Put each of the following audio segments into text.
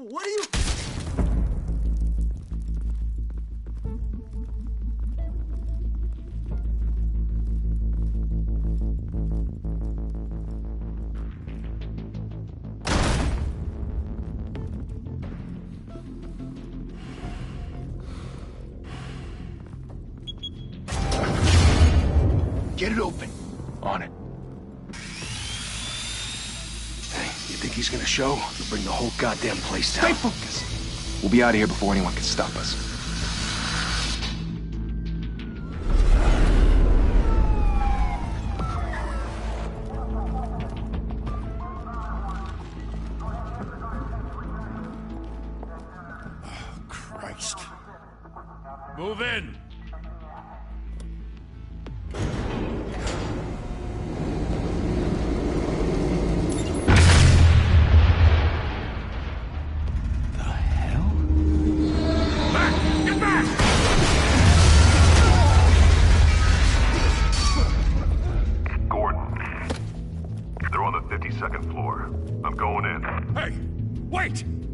What are you... Get it open. On it. Hey, you think he's gonna show? He'll bring the whole goddamn place down. Stay focused. We'll be out of here before anyone can stop us. Oh, Christ. Move in.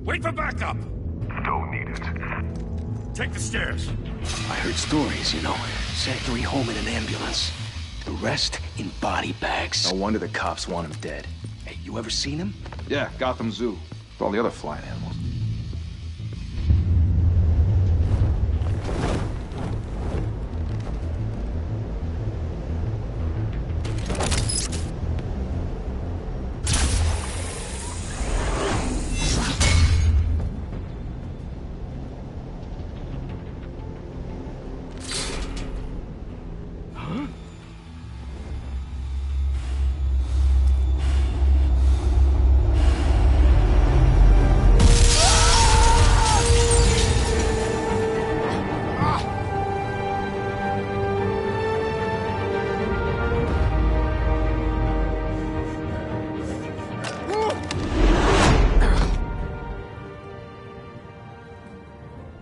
Wait for backup! Don't need it. Take the stairs. I heard stories, you know. Sanctuary home in an ambulance. The rest in body bags. No wonder the cops want him dead. Hey, you ever seen him? Yeah, Gotham Zoo. With all the other flying animals.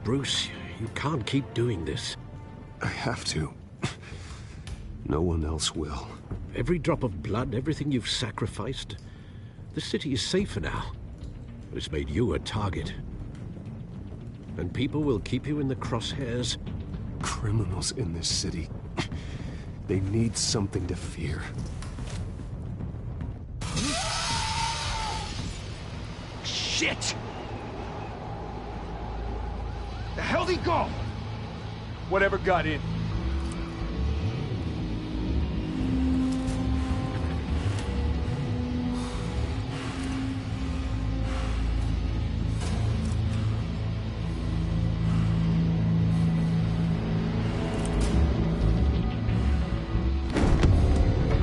Bruce, you can't keep doing this. I have to. No one else will. Every drop of blood, everything you've sacrificed. The city is safer now, but it's made you a target. And people will keep you in the crosshairs. Criminals in this city. They need something to fear. Shit! The hell'd he go? Whatever got in.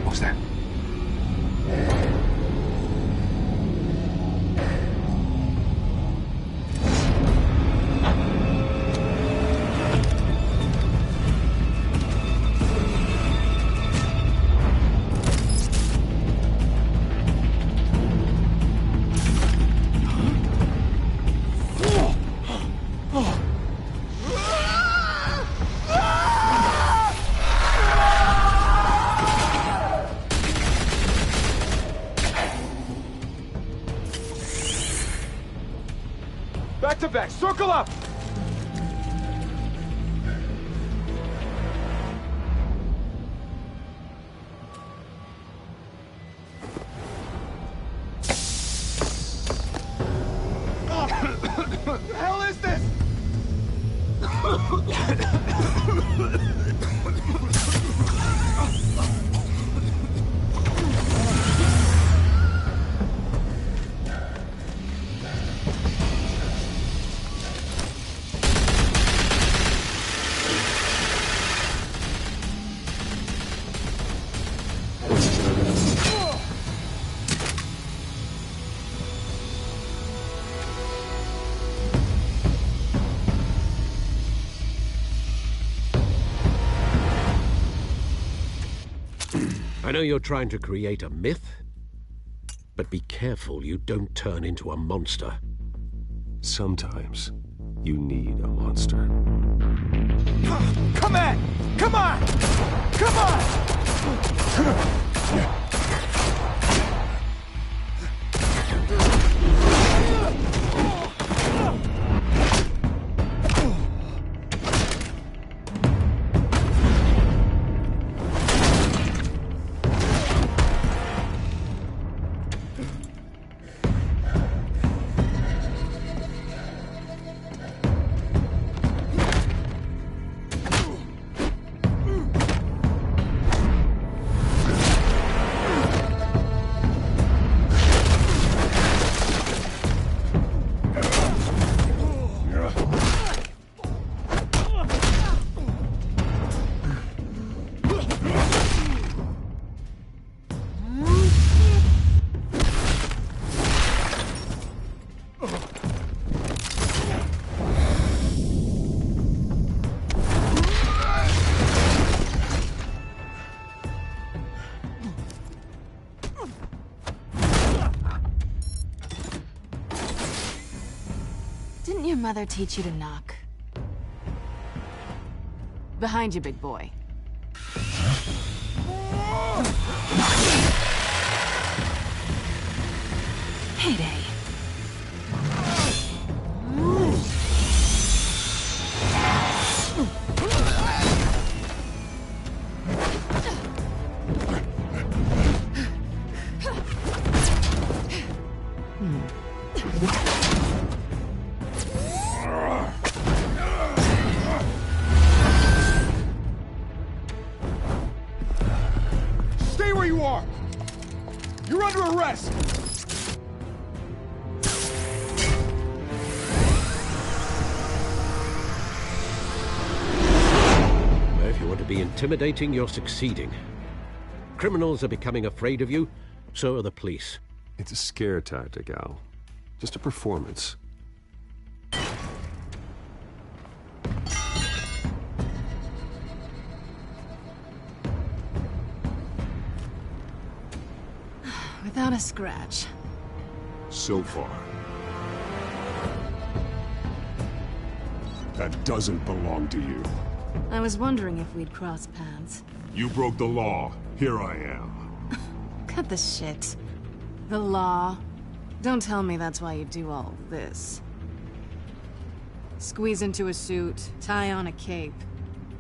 What was that? Back to back, circle up! What the hell is this? I know you're trying to create a myth, but be careful you don't turn into a monster. Sometimes you need a monster. Come on! Come on! Come on! mother teach you to knock? Behind you, big boy. Heyday. Stay where you are! You're under arrest! If you want to be intimidating, you're succeeding. Criminals are becoming afraid of you, so are the police. It's a scare tactic, Al. Just a performance. Without a scratch. So far. That doesn't belong to you. I was wondering if we'd cross paths. You broke the law. Here I am. Cut the shit. The law. Don't tell me that's why you do all this. Squeeze into a suit, tie on a cape.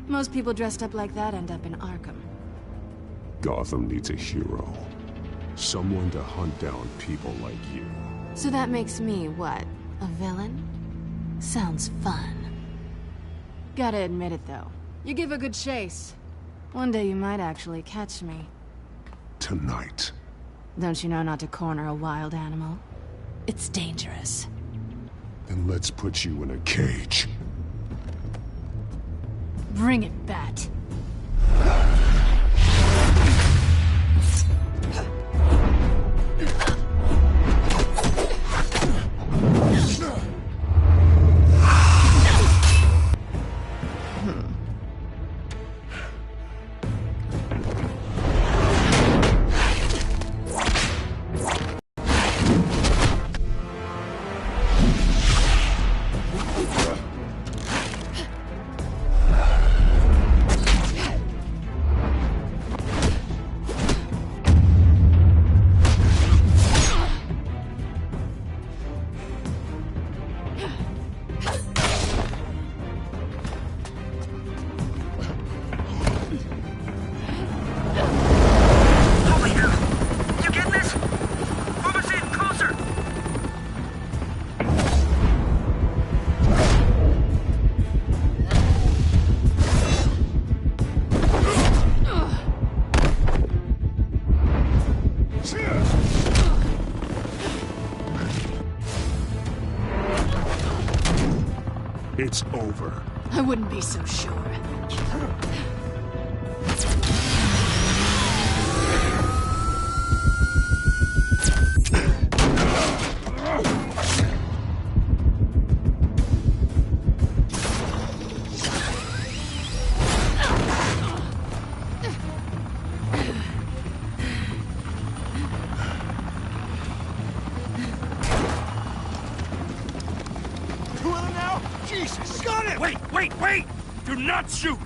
Most people dressed up like that end up in Arkham. Gotham needs a hero. Someone to hunt down people like you. So that makes me, what, a villain? Sounds fun. Gotta admit it, though. You give a good chase. One day you might actually catch me. Tonight. Don't you know not to corner a wild animal? It's dangerous. Then let's put you in a cage. Bring it, Bat. It's over. I wouldn't be so sure. Jesus! Got it! Wait! Do not shoot!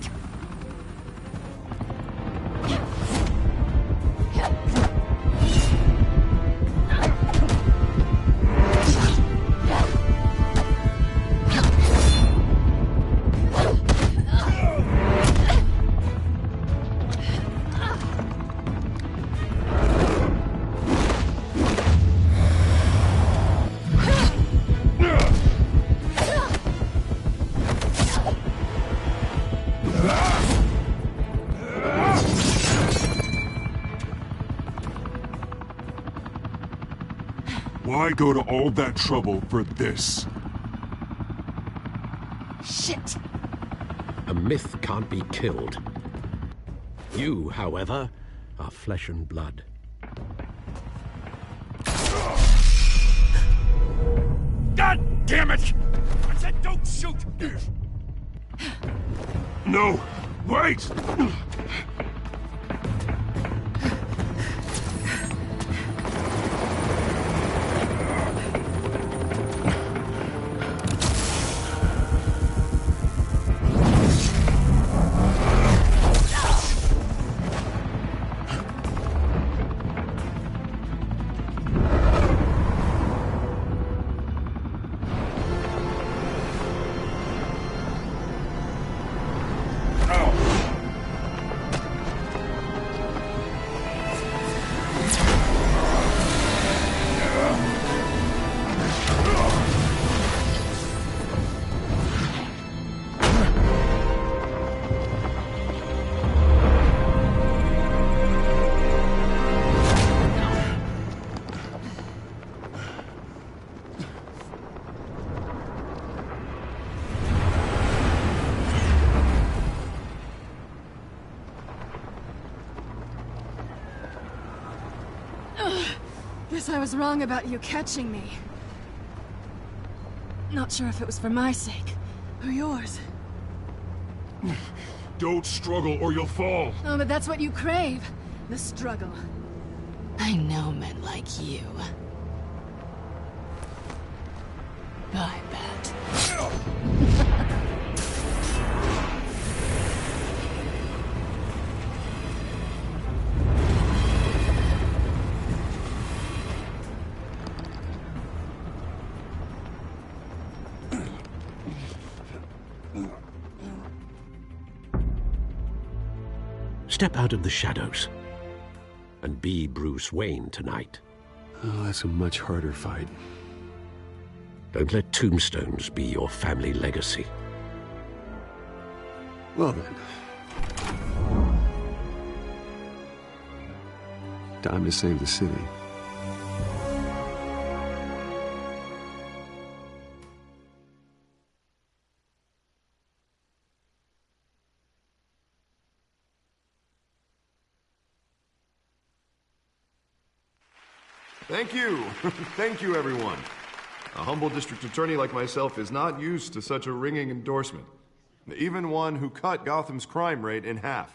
Why go to all that trouble for this? Shit! A myth can't be killed. You, however, are flesh and blood. God damn it! I said don't shoot! No! Wait! Guess I was wrong about you catching me. Not sure if it was for my sake, or yours. Don't struggle or you'll fall. Oh, but that's what you crave. The struggle. I know men like you. I bet. Step out of the shadows and be Bruce Wayne tonight. Oh, that's a much harder fight. Don't let tombstones be your family legacy. Well then. Time to save the city. Thank you. Thank you, everyone. A humble district attorney like myself is not used to such a ringing endorsement. Even one who cut Gotham's crime rate in half.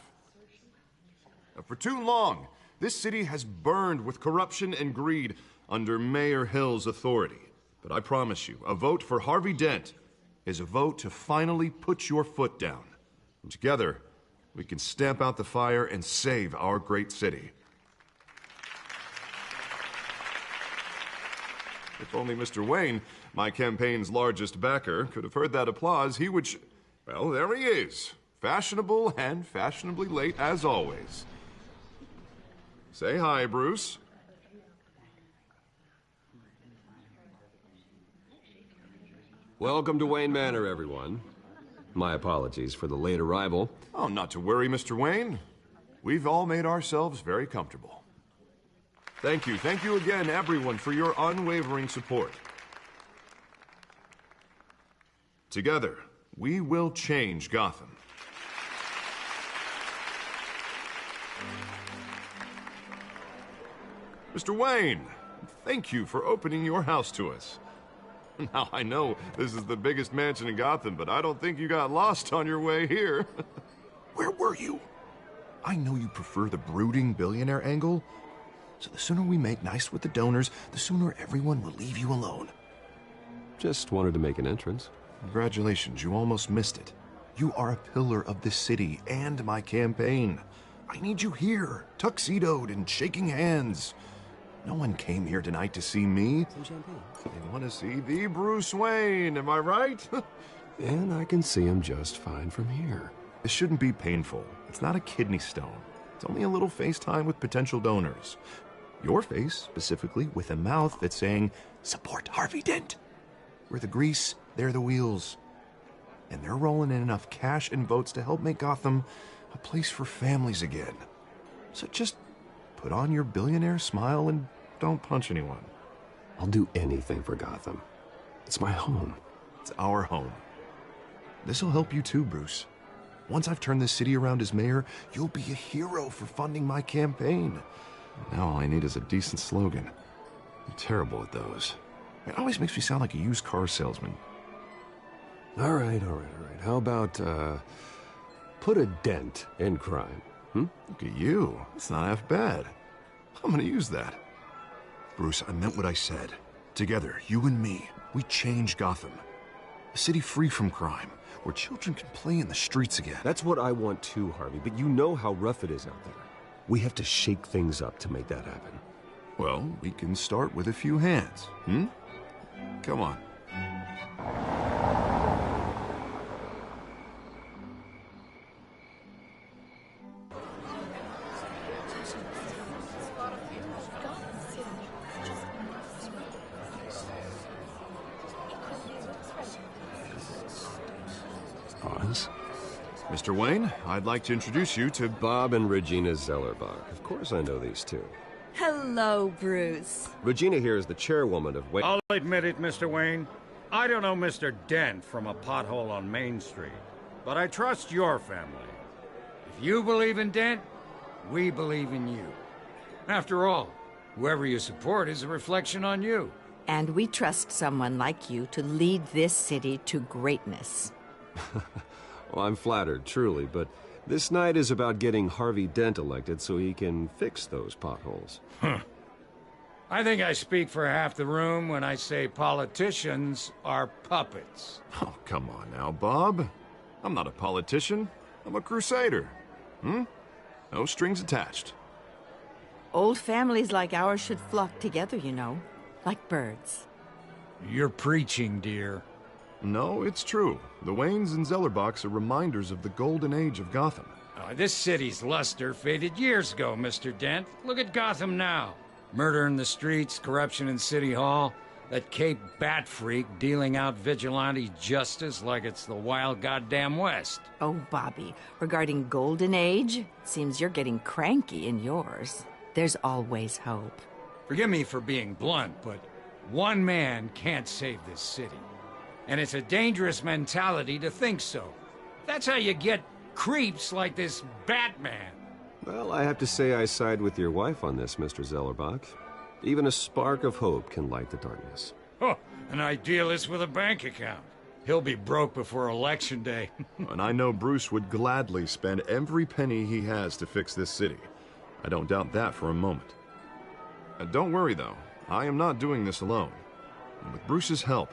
For too long, this city has burned with corruption and greed under Mayor Hill's authority. But I promise you, a vote for Harvey Dent is a vote to finally put your foot down. And together, we can stamp out the fire and save our great city. If only Mr. Wayne, my campaign's largest backer, could have heard that applause, he would well, there he is. Fashionable and fashionably late as always. Say hi, Bruce. Welcome to Wayne Manor, everyone. My apologies for the late arrival. Oh, not to worry, Mr. Wayne. We've all made ourselves very comfortable. Thank you again, everyone, for your unwavering support. Together, we will change Gotham. Mr. Wayne, thank you for opening your house to us. Now, I know this is the biggest mansion in Gotham, but I don't think you got lost on your way here. Where were you? I know you prefer the brooding billionaire angle, so the sooner we make nice with the donors, the sooner everyone will leave you alone. Just wanted to make an entrance. Congratulations, you almost missed it. You are a pillar of this city and my campaign. I need you here, tuxedoed and shaking hands. No one came here tonight to see me. Some champagne. They want to see the Bruce Wayne, am I right? And I can see him just fine from here. This shouldn't be painful. It's not a kidney stone. It's only a little FaceTime with potential donors. Your face, specifically, with a mouth that's saying, support Harvey Dent. We're the grease, they're the wheels. And they're rolling in enough cash and votes to help make Gotham a place for families again. So just put on your billionaire smile and don't punch anyone. I'll do anything for Gotham. It's my home. It's our home. This'll help you too, Bruce. Once I've turned this city around as mayor, you'll be a hero for funding my campaign. Now all I need is a decent slogan. I'm terrible at those. It always makes me sound like a used car salesman. All right. How about, put a dent in crime, Look at you. It's not half bad. I'm gonna use that. Bruce, I meant what I said. Together, you and me, we change Gotham. A city free from crime, where children can play in the streets again. That's what I want too, Harvey, but you know how rough it is out there. We have to shake things up to make that happen. Well, we can start with a few hands, Come on. Pause. Mr. Wayne, I'd like to introduce you to Bob and Regina Zellerbach. Of course I know these two. Hello, Bruce. Regina here is the chairwoman of Wayne. I'll admit it, Mr. Wayne. I don't know Mr. Dent from a pothole on Main Street, but I trust your family. If you believe in Dent, we believe in you. After all, Whoever you support is a reflection on you. And we trust someone like you to lead this city to greatness. Well, I'm flattered, truly, but this night is about getting Harvey Dent elected so he can fix those potholes. I think I speak for half the room when I say politicians are puppets. Oh, come on now, Bob. I'm not a politician. I'm a crusader. No strings attached. Old families like ours should flock together, you know, like birds. You're preaching, dear. No, it's true. The Waynes and Zellerbachs are reminders of the golden age of Gotham. This city's luster faded years ago, Mr. Dent. Look at Gotham now. Murder in the streets, corruption in City Hall, that Cape Bat freak dealing out vigilante justice like it's the wild goddamn West. Oh, Bobby, regarding Golden Age, seems you're getting cranky in yours. There's always hope. Forgive me for being blunt, but one man can't save this city. And it's a dangerous mentality to think so. That's how you get creeps like this Batman. Well, I have to say I side with your wife on this, Mr. Zellerbach. Even a spark of hope can light the darkness. Oh, an idealist with a bank account. He'll be broke before Election Day. And I know Bruce would gladly spend every penny he has to fix this city. I don't doubt that for a moment. Don't worry, though. I am not doing this alone. And with Bruce's help,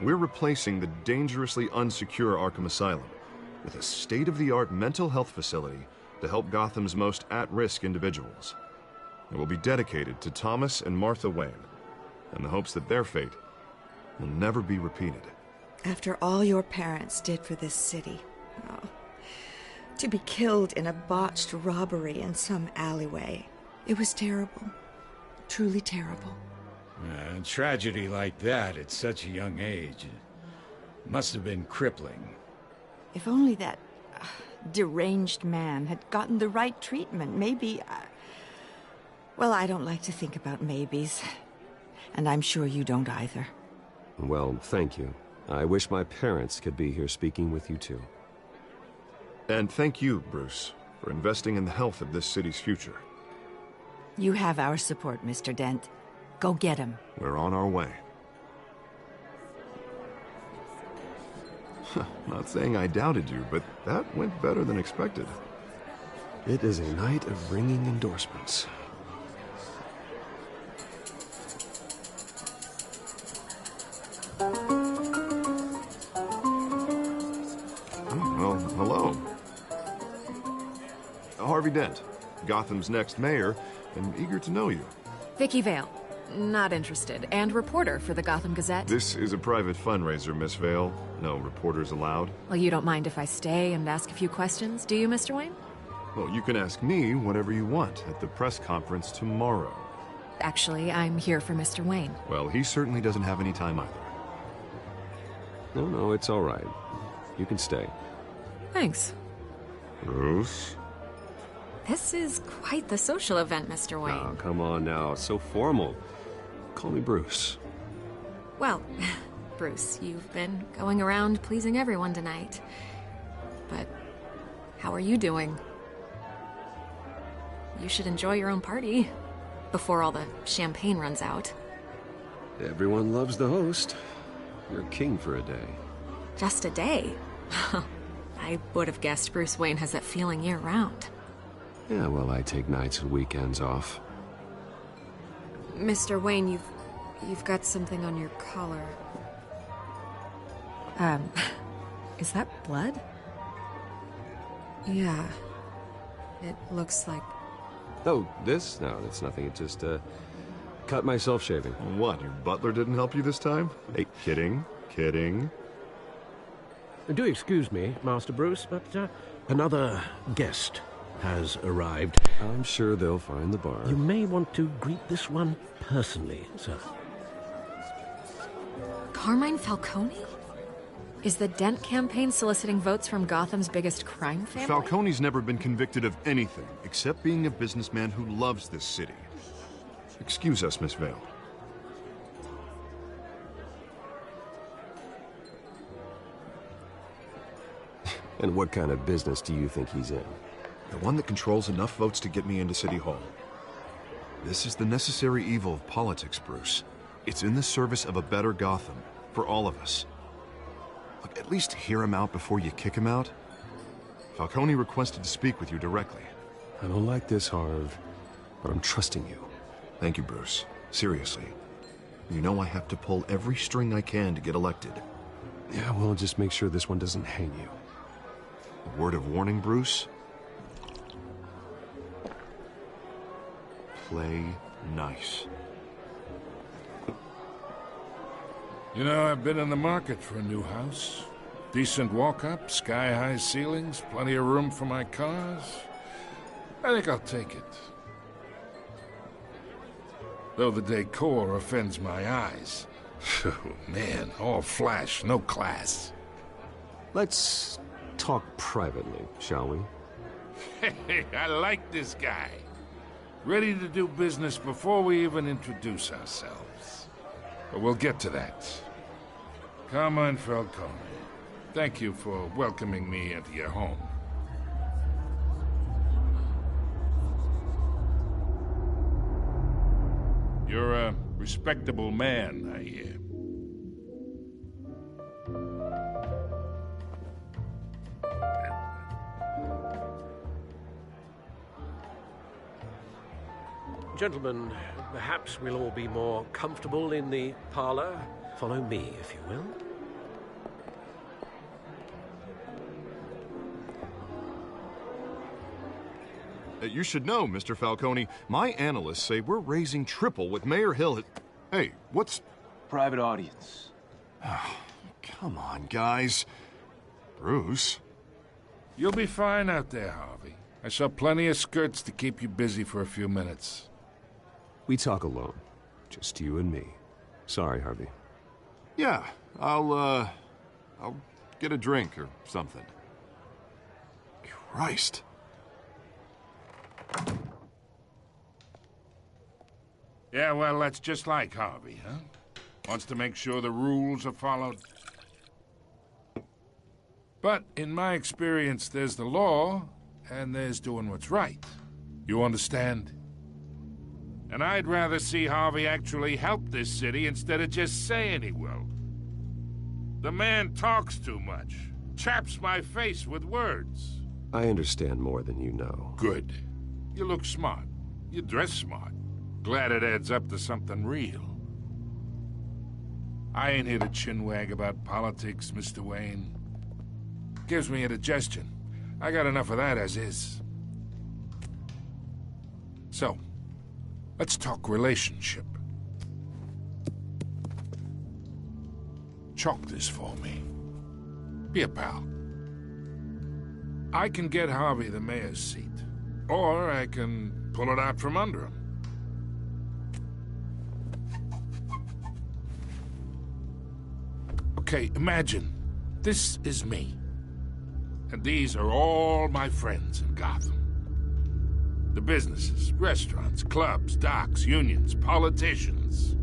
we're replacing the dangerously unsecure Arkham Asylum with a state-of-the-art mental health facility to help Gotham's most at-risk individuals. It will be dedicated to Thomas and Martha Wayne, in the hopes that their fate will never be repeated. After all your parents did for this city, to be killed in a botched robbery in some alleyway, it was terrible. Truly terrible. A tragedy like that at such a young age must have been crippling. If only that deranged man had gotten the right treatment, maybe... Well, I don't like to think about maybes. And I'm sure you don't either. Well, thank you. I wish my parents could be here speaking with you too. And thank you, Bruce, for investing in the health of this city's future. You have our support, Mr. Dent. Go get him. We're on our way. Not saying I doubted you, but that went better than expected. It is a night of ringing endorsements. Well, hello. Harvey Dent, Gotham's next mayor, and eager to know you. Vicky Vale. Not interested. And reporter for the Gotham Gazette. This is a private fundraiser, Miss Vale. No reporters allowed. Well, you don't mind if I stay and ask a few questions, do you, Mr. Wayne? Well, you can ask me whatever you want at the press conference tomorrow. Actually, I'm here for Mr. Wayne. Well, he certainly doesn't have any time either. No, it's all right. You can stay. Thanks. Bruce? This is quite the social event, Mr. Wayne. Oh, come on now. It's so formal. Call me Bruce. Well, Bruce, you've been going around pleasing everyone tonight. But how are you doing? You should enjoy your own party before all the champagne runs out. Everyone loves the host. You're king for a day. Just a day? I would have guessed Bruce Wayne has that feeling year-round. Yeah, well, I take nights and weekends off. Mr. Wayne, you've got something on your collar. Is that blood? Yeah. It looks like... Oh, this? No, that's nothing. It just, cut myself shaving. What, your butler didn't help you this time? Hey, kidding. Do excuse me, Master Bruce, but another guest has arrived. I'm sure they'll find the bar. You may want to greet this one personally, sir. Carmine Falcone? Is the Dent campaign soliciting votes from Gotham's biggest crime family? Falcone's never been convicted of anything except being a businessman who loves this city. Excuse us, Miss Vale. And what kind of business do you think he's in? The one that controls enough votes to get me into City Hall. This is the necessary evil of politics, Bruce. It's in the service of a better Gotham, for all of us. Look, at least hear him out before you kick him out. Falcone requested to speak with you directly. I don't like this, Harv, but I'm trusting you. Thank you, Bruce. Seriously. You know I have to pull every string I can to get elected. Yeah, well, just make sure this one doesn't hang you. A word of warning, Bruce? Play nice. You know, I've been in the market for a new house. Decent walk-up, sky-high ceilings, plenty of room for my cars. I think I'll take it. Though the decor offends my eyes. Oh, man, all flash, no class. Let's talk privately, shall we? Hey, I like this guy. Ready to do business before we even introduce ourselves. But we'll get to that. Carmine Falcone, thank you for welcoming me into your home. You're a respectable man, I hear. Gentlemen, perhaps we'll all be more comfortable in the parlor. Follow me, if you will. You should know, Mr. Falcone, my analysts say we're raising triple with Mayor Hill. Hey, what's... Private audience. Come on, guys. Bruce? You'll be fine out there, Harvey. I saw plenty of skirts to keep you busy for a few minutes. We talk alone. Just you and me. Sorry, Harvey. Yeah, I'll get a drink or something. Christ. Yeah, well, that's just like Harvey, huh? Wants to make sure the rules are followed. But in my experience, there's the law, and there's doing what's right. You understand? And I'd rather see Harvey actually help this city instead of just saying he will. The man talks too much. Chaps my face with words. I understand more than you know. Good. You look smart. You dress smart. Glad it adds up to something real. I ain't here to chinwag about politics, Mr. Wayne. Gives me indigestion. I got enough of that as is. So, let's talk relationship. Chalk this for me. Be a pal. I can get Harvey the mayor's seat, or I can pull it out from under him. Okay, imagine this is me, and these are all my friends in Gotham. The businesses, restaurants, clubs, docks, unions, politicians.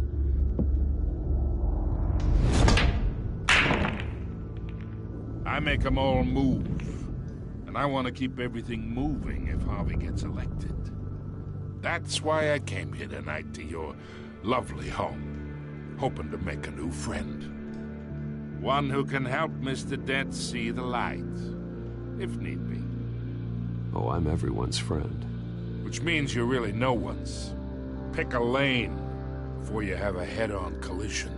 I make them all move. And I want to keep everything moving if Harvey gets elected. That's why I came here tonight to your lovely home, hoping to make a new friend. One who can help Mr. Dent see the light, if need be. Oh, I'm everyone's friend. Which means you're really no one's. Pick a lane before you have a head-on collision.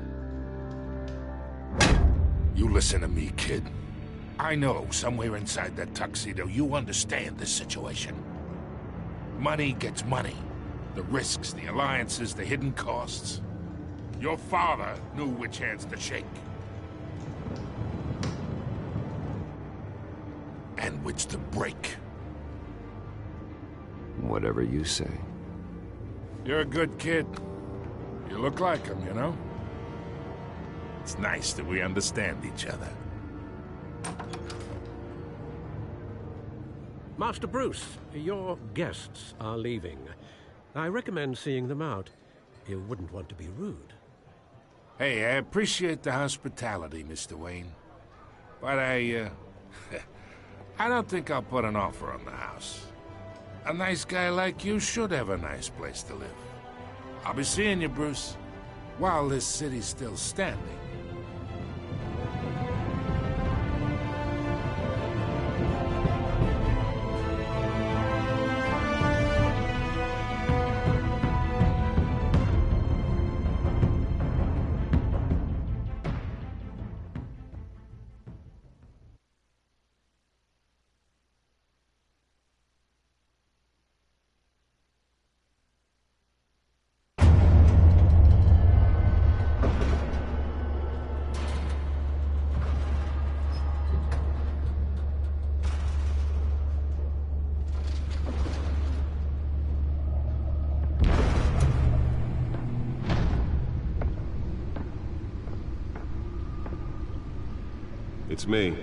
You listen to me, kid. I know somewhere inside that tuxedo you understand this situation. Money gets money. The risks, the alliances, the hidden costs. Your father knew which hands to shake. And which to break. Whatever you say. You're a good kid. You look like him, you know? It's nice that we understand each other. Master Bruce, your guests are leaving. I recommend seeing them out. You wouldn't want to be rude. Hey, I appreciate the hospitality, Mr. Wayne. But I don't think I'll put an offer on the house. A nice guy like you should have a nice place to live. I'll be seeing you, Bruce, while this city's still standing. It's me.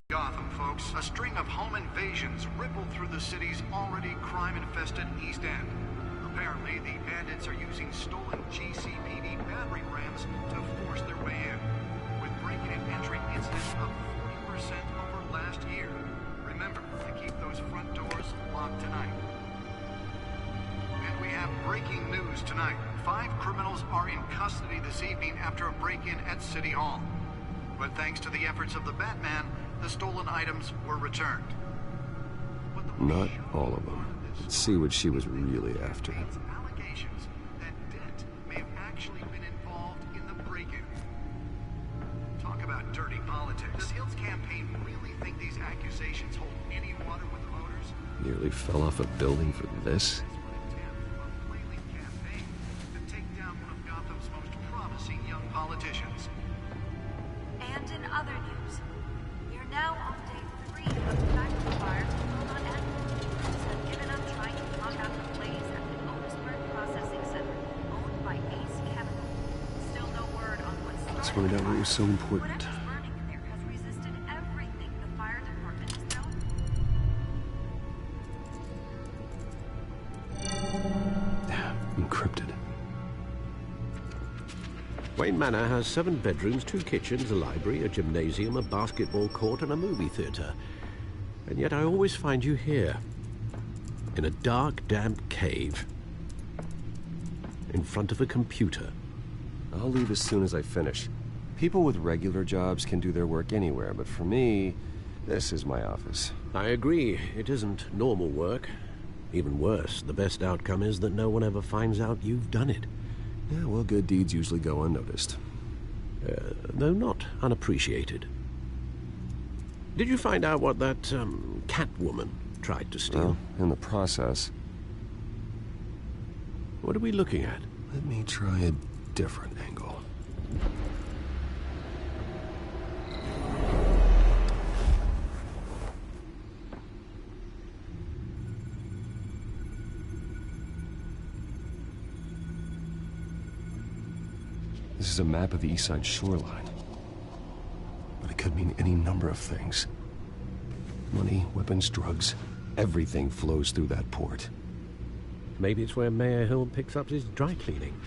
Gotham, folks. A string of home invasions rippled through the city's already crime-infested East End. Apparently, the bandits are using stolen GCPD battery rams to force their way in, with break-in and entry incidents up 40% over last year. Remember to keep those front doors locked tonight. And we have breaking news tonight. 5 criminals are in custody this evening after a break-in at City Hall. But thanks to the efforts of the Batman, the stolen items were returned. Not all of them. Let's see what she was really after. Allegations that Dent may have actually been involved in the break-in. Talk about dirty politics. Does Hill's campaign really think these accusations hold any water with the voters? Nearly fell off a building for this? A flailing campaign to take down one of Gotham's most promising young politicians. And in other news, we're now on day 3 of the factory fire on Police have given up trying to knock out the blaze at the Otisburg Processing Center, owned by Ace Chemical. Still no word on what started. Let's find out what was so important. Whatever's burning in there has resisted everything the fire department has known. Encrypted. Wayne Manor has 7 bedrooms, 2 kitchens, a library, a gymnasium, a basketball court, and a movie theater. And yet I always find you here, in a dark, damp cave, in front of a computer. I'll leave as soon as I finish. People with regular jobs can do their work anywhere, but for me, this is my office. I agree. It isn't normal work. Even worse, the best outcome is that no one ever finds out you've done it. Yeah, well, good deeds usually go unnoticed. Though not unappreciated. Did you find out what that, Catwoman tried to steal? Well, in the process. What are we looking at? Let me try a different angle. This is a map of the East Side shoreline. But it could mean any number of things. Money, weapons, drugs, everything flows through that port. Maybe it's where Mayor Hill picks up his dry cleaning.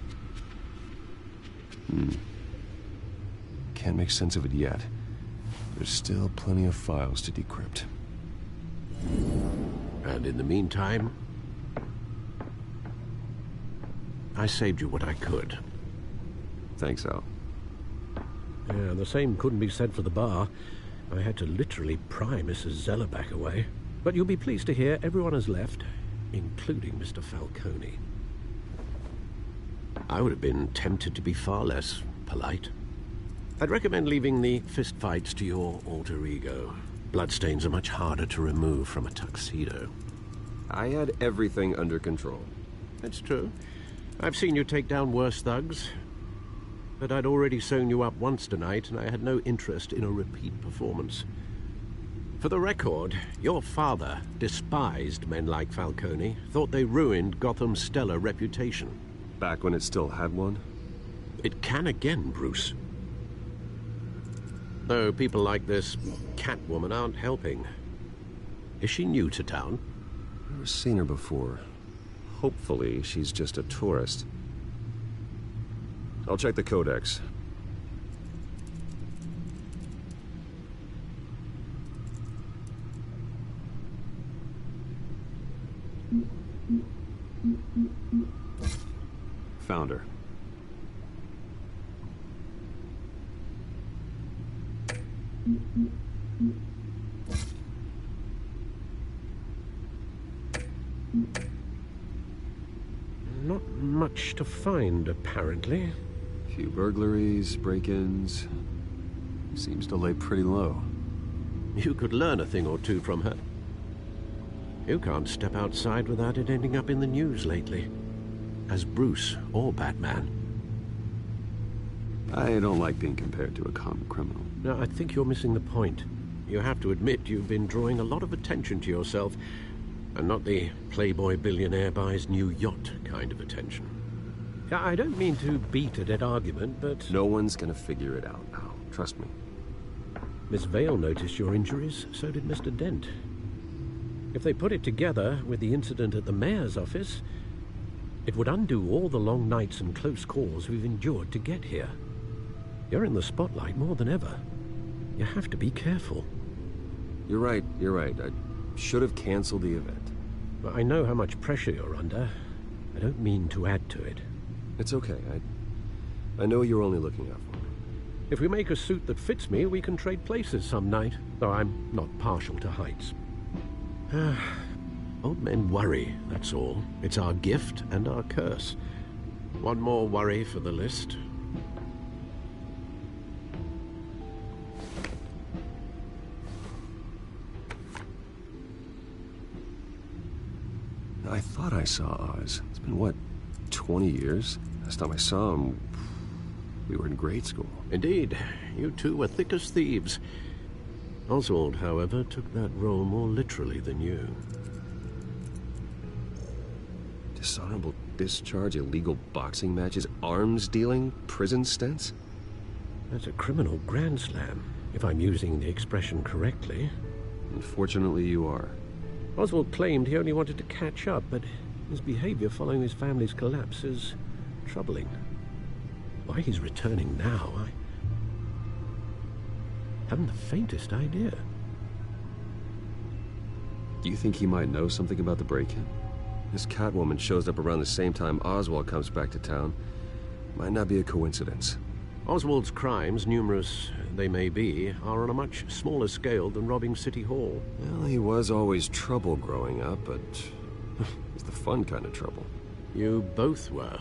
Can't make sense of it yet. There's still plenty of files to decrypt. And in the meantime, I saved you what I could. Thanks, Al. Yeah, the same couldn't be said for the bar. I had to literally pry Mrs. Zeller back away. But you'll be pleased to hear everyone has left, including Mr. Falcone. I would have been tempted to be far less polite. I'd recommend leaving the fistfights to your alter ego. Bloodstains are much harder to remove from a tuxedo. I had everything under control. That's true. I've seen you take down worse thugs. But I'd already sewn you up once tonight, and I had no interest in a repeat performance. For the record, your father despised men like Falcone, thought they ruined Gotham's stellar reputation. Back when it still had one? It can again, Bruce. Though people like this Catwoman aren't helping. Is she new to town? Never seen her before. Hopefully, she's just a tourist. I'll check the codex. Found her. Not much to find, apparently. Few burglaries, break-ins. Seems to lay pretty low. You could learn a thing or two from her. You can't step outside without it ending up in the news lately. As Bruce or Batman. I don't like being compared to a common criminal. No, I think you're missing the point. You have to admit you've been drawing a lot of attention to yourself, and not the playboy billionaire buys new yacht kind of attention. I don't mean to beat a dead argument, but... No one's gonna figure it out now. Trust me. Miss Vale noticed your injuries, so did Mr. Dent. If they put it together with the incident at the mayor's office, it would undo all the long nights and close calls we've endured to get here. You're in the spotlight more than ever. You have to be careful. You're right. I should have canceled the event. I know how much pressure you're under. I don't mean to add to it. It's okay. I know you're only looking out for me. If we make a suit that fits me, we can trade places some night, though I'm not partial to heights. Old men worry, that's all. It's our gift and our curse. One more worry for the list. I thought I saw Oz. It's been, what, 20 years? Last time I saw him, we were in grade school. Indeed. You two were thick as thieves. Oswald, however, took that role more literally than you. Dishonorable discharge, illegal boxing matches, arms dealing, prison stints? That's a criminal grand slam, if I'm using the expression correctly. Unfortunately, you are. Oswald claimed he only wanted to catch up, but his behavior following his family's collapse is troubling. Why he's returning now, I haven't the faintest idea. Do you think he might know something about the break-in? This Catwoman shows up around the same time Oswald comes back to town. Might not be a coincidence. Oswald's crimes, numerous they may be, are on a much smaller scale than robbing City Hall. Well, he was always trouble growing up, but it's the fun kind of trouble. You both were.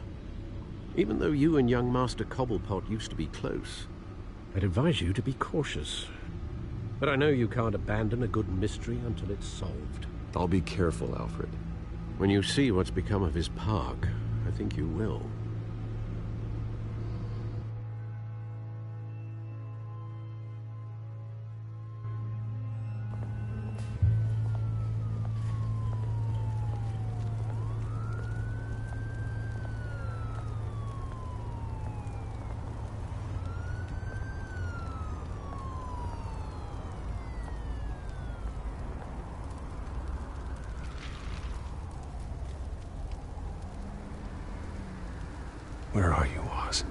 Even though you and young Master Cobblepot used to be close, I'd advise you to be cautious. But I know you can't abandon a good mystery until it's solved. I'll be careful, Alfred. When you see what's become of his park, I think you will. Where are you, Oz?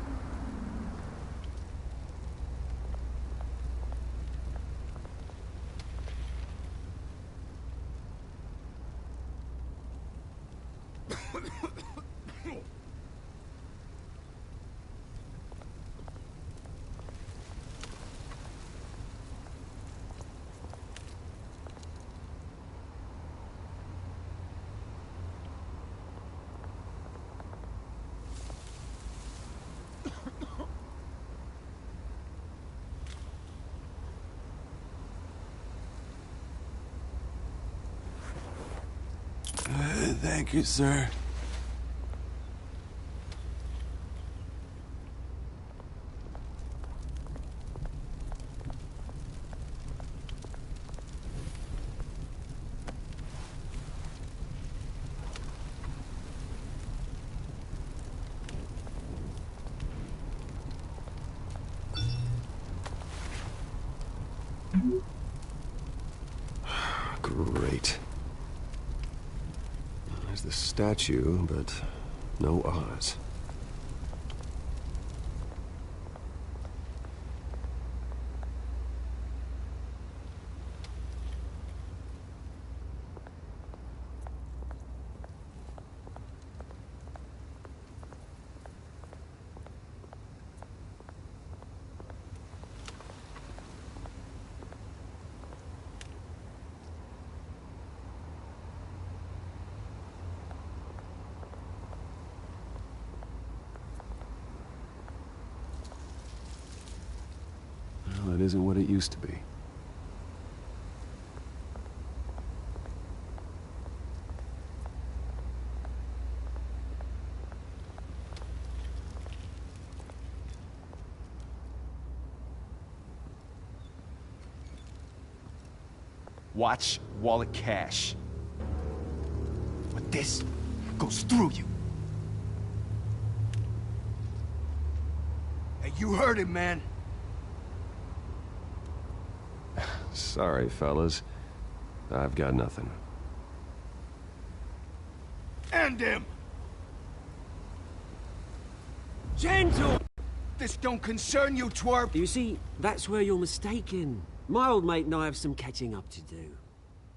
Thank you, sir. statue, but no Oz. Well, it isn't what it used to be. Watch wallet cash. But this goes through you. Hey, you heard him, man. Sorry, fellas. I've got nothing. End him! Gentle! This don't concern you, twerp! You see, that's where you're mistaken. My old mate and I have some catching up to do.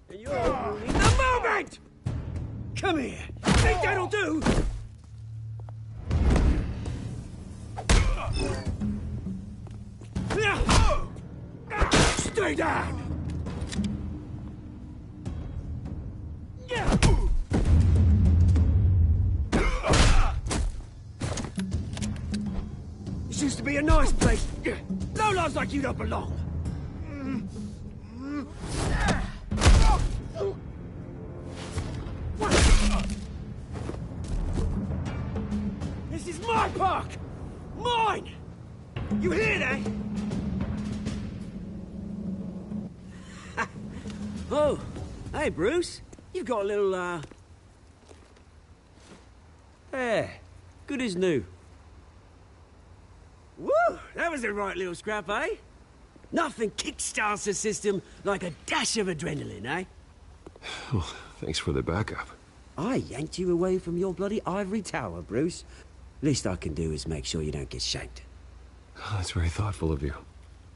And you're ruining the moment! Come here! Think that'll do? Stay down! This used to be a nice place. No lives like you don't belong. This is my park! Mine! You hear that? Oh, hey, Bruce. You've got a little, Yeah, good as new. Woo! That was a right little scrap, eh? Nothing kickstarts the system like a dash of adrenaline, eh? Well, thanks for the backup. I yanked you away from your bloody ivory tower, Bruce. Least I can do is make sure you don't get shanked. Oh, that's very thoughtful of you.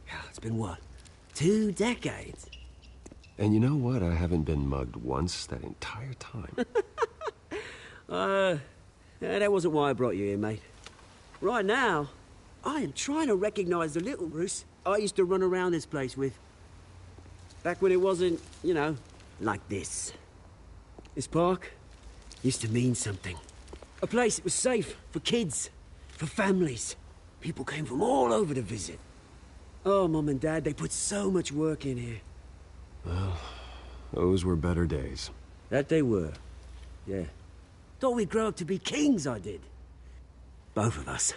Yeah, it's been what? 2 decades? And you know what? I haven't been mugged once that entire time. That wasn't why I brought you here, mate. Right now, I am trying to recognize the little Bruce I used to run around this place with. Back when it wasn't, you know, like this. This park used to mean something. A place that was safe for kids, for families. People came from all over to visit. Oh, Mum and Dad, they put so much work in here. Well, those were better days. That they were, yeah. Thought we'd grow up to be kings, I did. Both of us.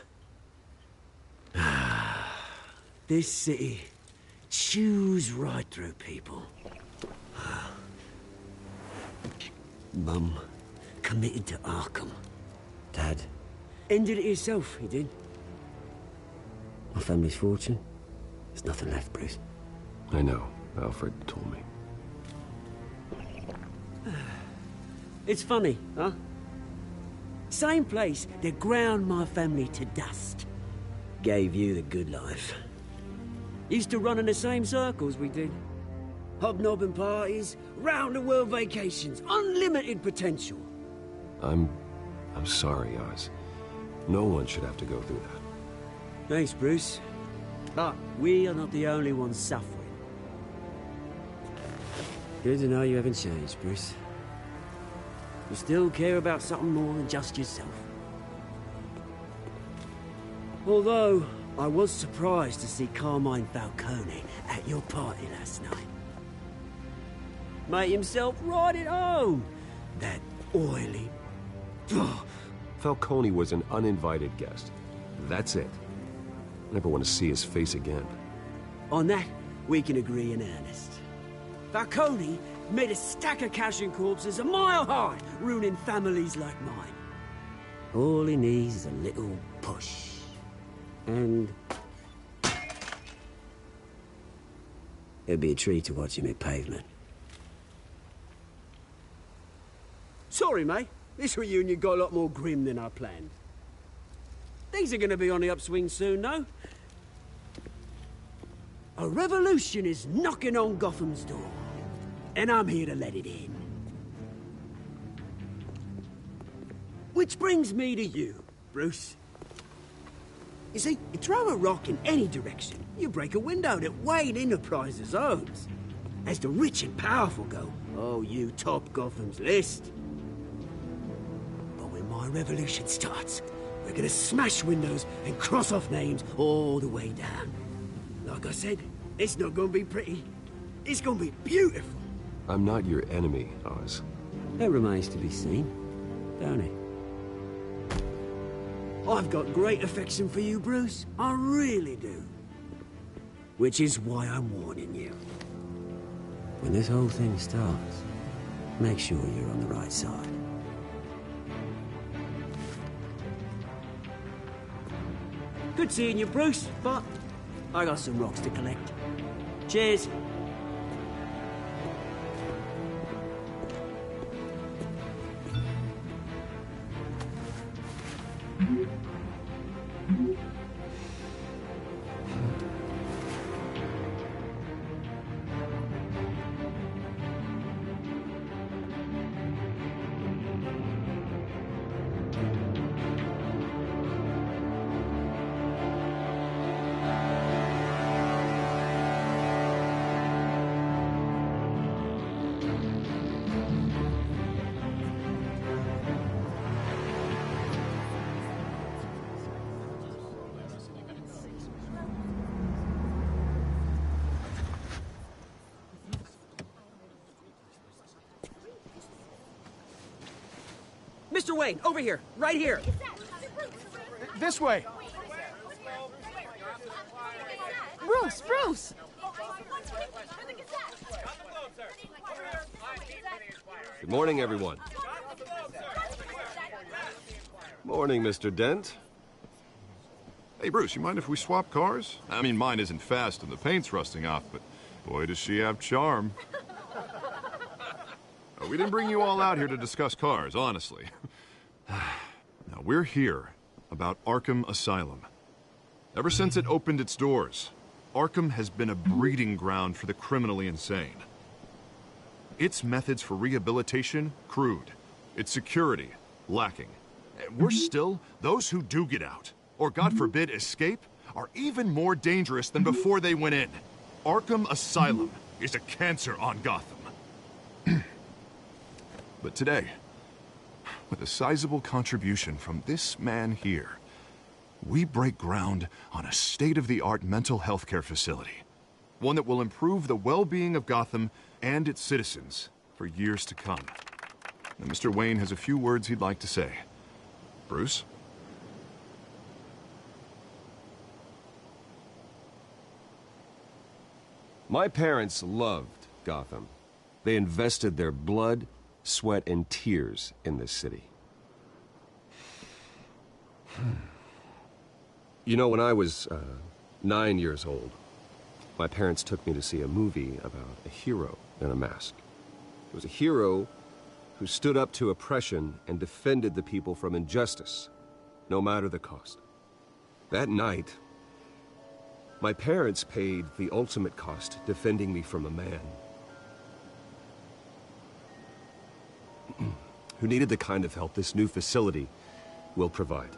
This city chews right through people. Mum committed to Arkham. Dad ended it himself, he did. My family's fortune, there's nothing left, Bruce. I know. Alfred told me. It's funny, huh? Same place that ground my family to dust. Gave you the good life. Used to run in the same circles we did. Hobnobbing parties, round-the-world vacations, unlimited potential. I'm sorry, Oz. No one should have to go through that. Thanks, Bruce. But we are not the only ones suffering. Good to know you haven't changed, Bruce. You still care about something more than just yourself. Although, I was surprised to see Carmine Falcone at your party last night. Made himself right at home. That oily... Falcone was an uninvited guest. That's it. Never want to see his face again. On that, we can agree in earnest. Falcone made a stack of cash and corpses a mile high, ruining families like mine. All he needs is a little push. And... it'd be a treat to watch him hit pavement. Sorry, mate. This reunion got a lot more grim than I planned. Things are gonna be on the upswing soon, though. A revolution is knocking on Gotham's door, and I'm here to let it in. Which brings me to you, Bruce. You see, you throw a rock in any direction, you break a window that Wayne Enterprises owns. As the rich and powerful go, oh, you top Gotham's list. But when my revolution starts, we're gonna smash windows and cross off names all the way down. Like I said, it's not gonna be pretty. It's gonna be beautiful. I'm not your enemy, Oz. That remains to be seen, don't it? I've got great affection for you, Bruce. I really do. Which is why I'm warning you. When this whole thing starts, make sure you're on the right side. Good seeing you, Bruce, but I got some rocks to collect. Cheers. Mr. Wayne, over here, right here. This way. Bruce, Bruce! Good morning, everyone. Morning, Mr. Dent. Hey, Bruce, you mind if we swap cars? I mean, mine isn't fast and the paint's rusting off, but boy, does she have charm. We didn't bring you all out here to discuss cars, honestly. Now, we're here about Arkham Asylum. Ever since it opened its doors, Arkham has been a breeding ground for the criminally insane. Its methods for rehabilitation, crude. Its security, lacking. Worse still, those who do get out, or God forbid, escape, are even more dangerous than before they went in. Arkham Asylum is a cancer on Gotham. But today, with a sizable contribution from this man here, we break ground on a state-of-the-art mental health care facility. One that will improve the well-being of Gotham and its citizens for years to come. Now, Mr. Wayne has a few words he'd like to say. Bruce? My parents loved Gotham. They invested their blood, sweat, and tears in this city. You know, when I was 9 years old, my parents took me to see a movie about a hero in a mask. It was a hero who stood up to oppression and defended the people from injustice, no matter the cost. That night, my parents paid the ultimate cost defending me from a man who needed the kind of help this new facility will provide.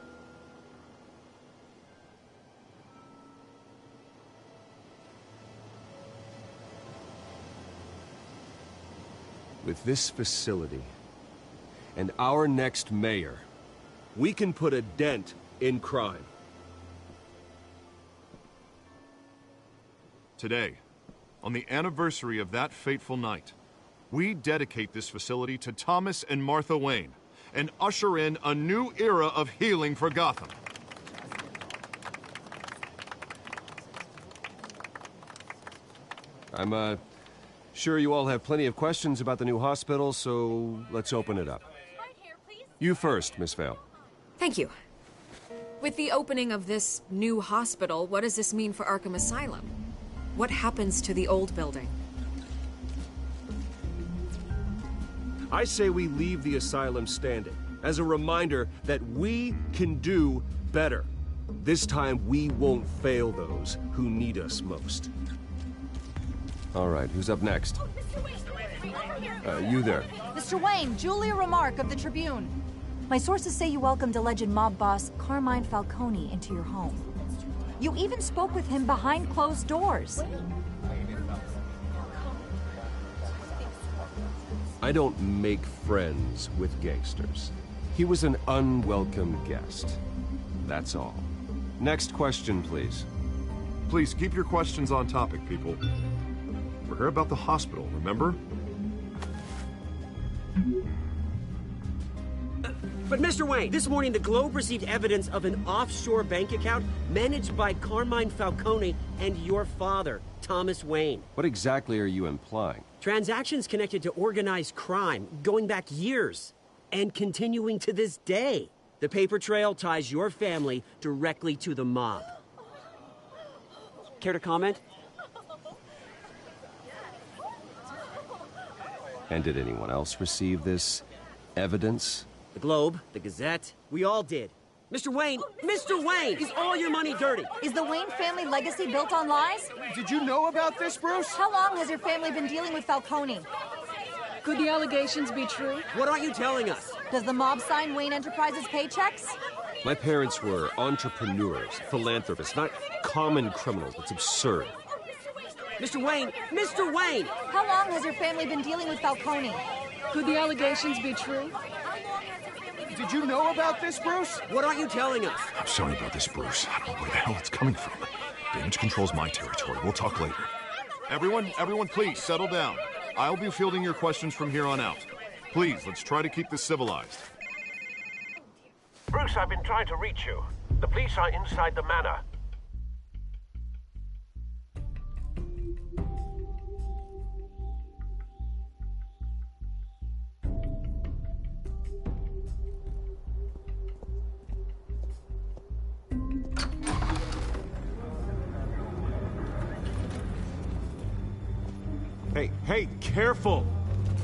With this facility and our next mayor, we can put a dent in crime. Today, on the anniversary of that fateful night, we dedicate this facility to Thomas and Martha Wayne and usher in a new era of healing for Gotham. I'm sure you all have plenty of questions about the new hospital, so let's open it up. You first, Miss Vale. Thank you. With the opening of this new hospital, what does this mean for Arkham Asylum? What happens to the old building? I say we leave the asylum standing. as a reminder that we can do better. This time, we won't fail those who need us most. All right, who's up next? You there. Mr. Wayne, Julia Remark of the Tribune. My sources say you welcomed alleged mob boss Carmine Falcone into your home. You even spoke with him behind closed doors. I don't make friends with gangsters. He was an unwelcome guest. That's all. Next question, please. Please keep your questions on topic, people. We're here about the hospital, remember? But Mr. Wayne, this morning the Globe received evidence of an offshore bank account managed by Carmine Falcone and your father, Thomas Wayne. What exactly are you implying? Transactions connected to organized crime, going back years, and continuing to this day. The paper trail ties your family directly to the mob. Care to comment? And did anyone else receive this evidence? The Globe, the Gazette, we all did. Mr. Wayne, is all your money dirty? Is the Wayne family legacy built on lies? Did you know about this, Bruce? How long has your family been dealing with Falcone? Could the allegations be true? What aren't you telling us? Does the mob sign Wayne Enterprises paychecks? My parents were entrepreneurs, philanthropists, not common criminals. That's absurd. Mr. Wayne! How long has your family been dealing with Falcone? Could the allegations be true? Did you know about this, Bruce? What aren't you telling us? I'm sorry about this, Bruce. I don't know where the hell it's coming from. Damage control's my territory. We'll talk later. Everyone, please, settle down. I'll be fielding your questions from here on out. Please, let's try to keep this civilized. Bruce, I've been trying to reach you. The police are inside the manor. Hey, careful!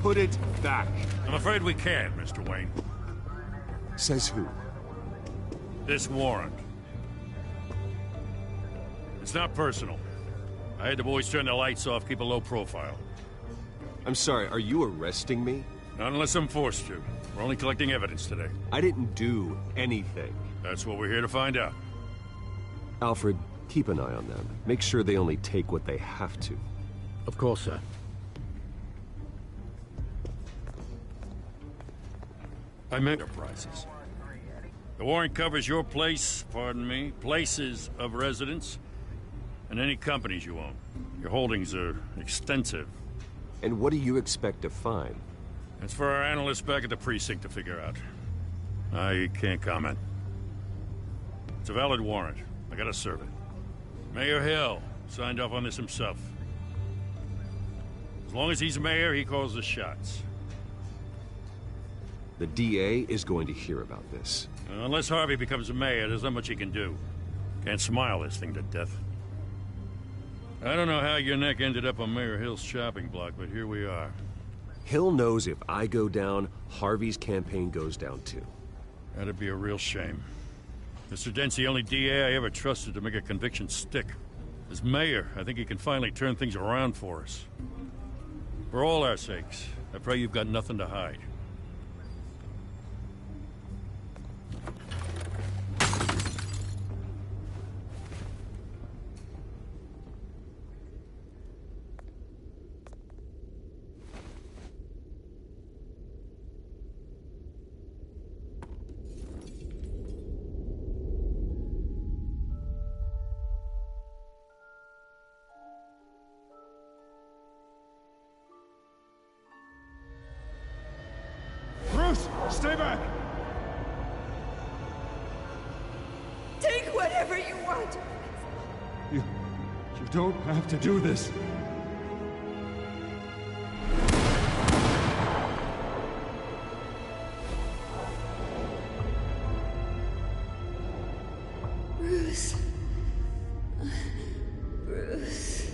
Put it back. I'm afraid we can't, Mr. Wayne. Says who? This warrant. It's not personal. I had the boys turn the lights off, keep a low profile. I'm sorry, are you arresting me? Not unless I'm forced to. We're only collecting evidence today. I didn't do anything. That's what we're here to find out. Alfred, keep an eye on them. Make sure they only take what they have to. Of course, sir. I meant enterprises. The warrant covers your place, pardon me, places of residence, and any companies you own. Your holdings are extensive. And what do you expect to find? It's for our analysts back at the precinct to figure out. I can't comment. It's a valid warrant. I gotta serve it. Mayor Hill signed off on this himself. As long as he's mayor, he calls the shots. The DA is going to hear about this. Unless Harvey becomes a mayor, there's not much he can do. Can't smile this thing to death. I don't know how your neck ended up on Mayor Hill's shopping block, but here we are. Hill knows if I go down, Harvey's campaign goes down too. That'd be a real shame. Mr. Dent's the only DA I ever trusted to make a conviction stick. As mayor, I think he can finally turn things around for us. For all our sakes, I pray you've got nothing to hide. Bruce, stay back! Take whatever you want. You don't have to do this. Bruce. Bruce.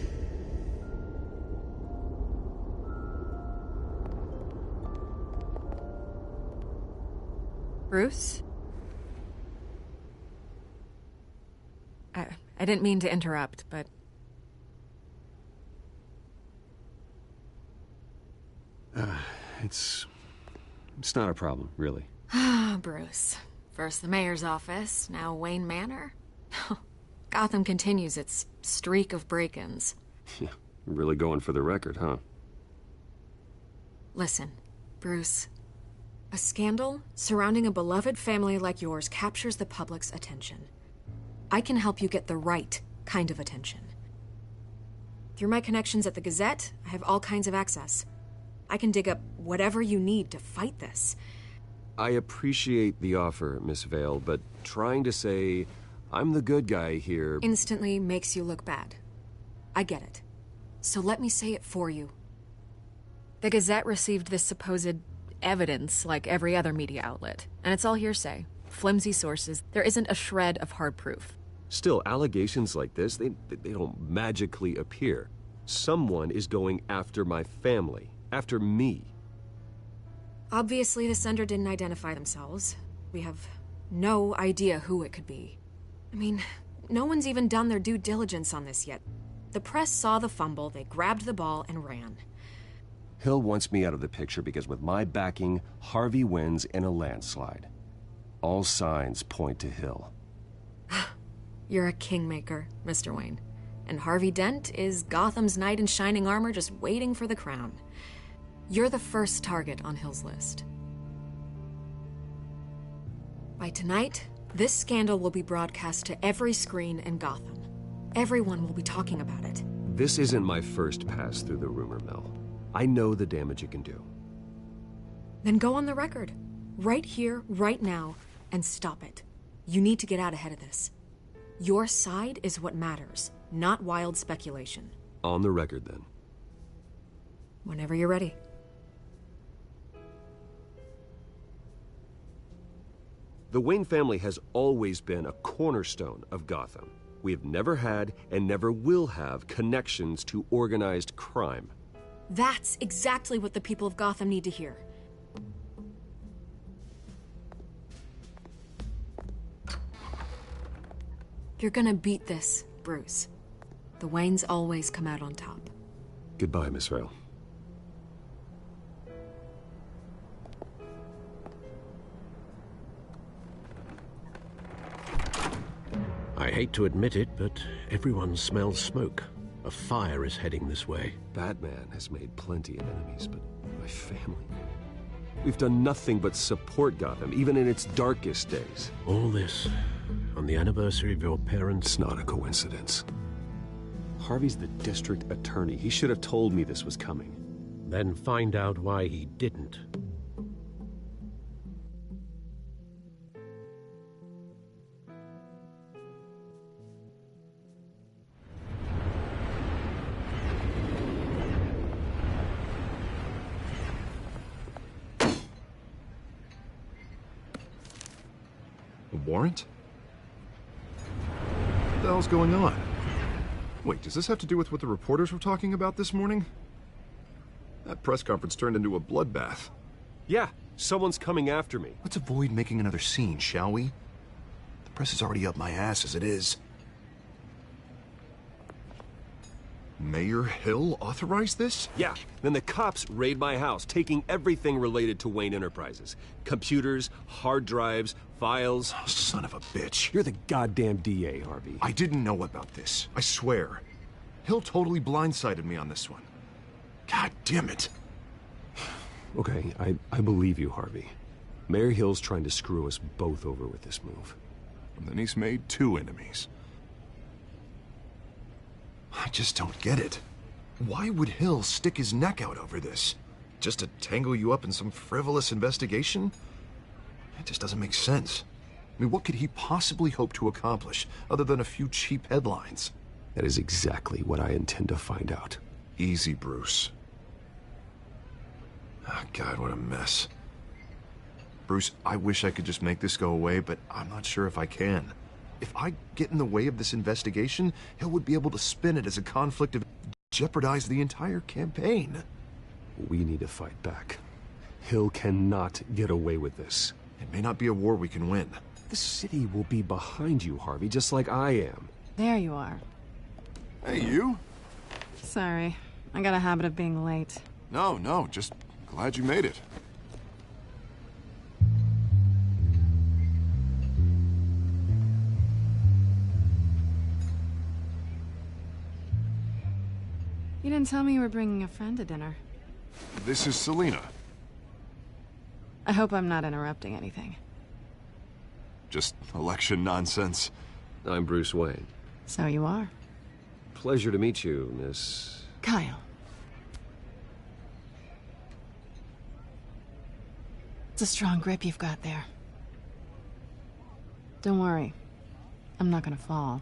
Bruce? I didn't mean to interrupt, but... It's not a problem, really. Ah, Bruce. First the mayor's office, now Wayne Manor. Gotham continues its streak of break-ins. Yeah, really going for the record, huh? Listen, Bruce. A scandal surrounding a beloved family like yours captures the public's attention. I can help you get the right kind of attention. Through my connections at the Gazette, I have all kinds of access. I can dig up whatever you need to fight this. I appreciate the offer, Miss Vale, but trying to say I'm the good guy here... instantly makes you look bad. I get it. So let me say it for you. The Gazette received this supposed evidence like every other media outlet, and it's all hearsay. Flimsy sources. There isn't a shred of hard proof. Still, allegations like this, they don't magically appear. Someone is going after my family, after me. Obviously, the sender didn't identify themselves. We have no idea who it could be. I mean, no one's even done their due diligence on this yet. The press saw the fumble, they grabbed the ball and ran. Hill wants me out of the picture because with my backing, Harvey wins in a landslide. All signs point to Hill. You're a kingmaker, Mr. Wayne. And Harvey Dent is Gotham's knight in shining armor just waiting for the crown. You're the first target on Hill's list. By tonight, this scandal will be broadcast to every screen in Gotham. Everyone will be talking about it. This isn't my first pass through the rumor mill. I know the damage it can do. Then go on the record. Right here, right now, and stop it. You need to get out ahead of this. Your side is what matters, not wild speculation. On the record, then. Whenever you're ready. The Wayne family has always been a cornerstone of Gotham. We have never had and never will have connections to organized crime. That's exactly what the people of Gotham need to hear. You're gonna beat this, Bruce. The Waynes always come out on top. Goodbye, Miss Vale. I hate to admit it, but everyone smells smoke. A fire is heading this way. Batman has made plenty of enemies, but my family... We've done nothing but support Gotham, even in its darkest days. All this on the anniversary of your parents'... It's not a coincidence. Harvey's the district attorney. He should have told me this was coming. Then find out why he didn't. Warrant? What the hell's going on? Wait, does this have to do with what the reporters were talking about this morning? That press conference turned into a bloodbath. Yeah, someone's coming after me. Let's avoid making another scene, shall we? The press is already up my ass as it is. Mayor Hill authorized this? Yeah, then the cops raid my house, taking everything related to Wayne Enterprises. Computers, hard drives, files. Oh, son of a bitch. You're the goddamn DA, Harvey. I didn't know about this. I swear. Hill totally blindsided me on this one. God damn it. Okay, I believe you, Harvey. Mayor Hill's trying to screw us both over with this move. And then he's made two enemies. I just don't get it. Why would Hill stick his neck out over this? Just to tangle you up in some frivolous investigation? It just doesn't make sense. I mean, what could he possibly hope to accomplish other than a few cheap headlines? That is exactly what I intend to find out. Easy, Bruce. Oh, God, what a mess. Bruce, I wish I could just make this go away, but I'm not sure if I can. If I get in the way of this investigation, Hill would be able to spin it as a conflict of jeopardize the entire campaign. We need to fight back. Hill cannot get away with this. It may not be a war we can win. The city will be behind you, Harvey, just like I am. There you are. Hey, you? Sorry. I got a habit of being late. No, just glad you made it. You didn't tell me you were bringing a friend to dinner. This is Selina. I hope I'm not interrupting anything. Just election nonsense. I'm Bruce Wayne. So you are. Pleasure to meet you, Miss... Kyle. It's a strong grip you've got there. Don't worry. I'm not gonna fall.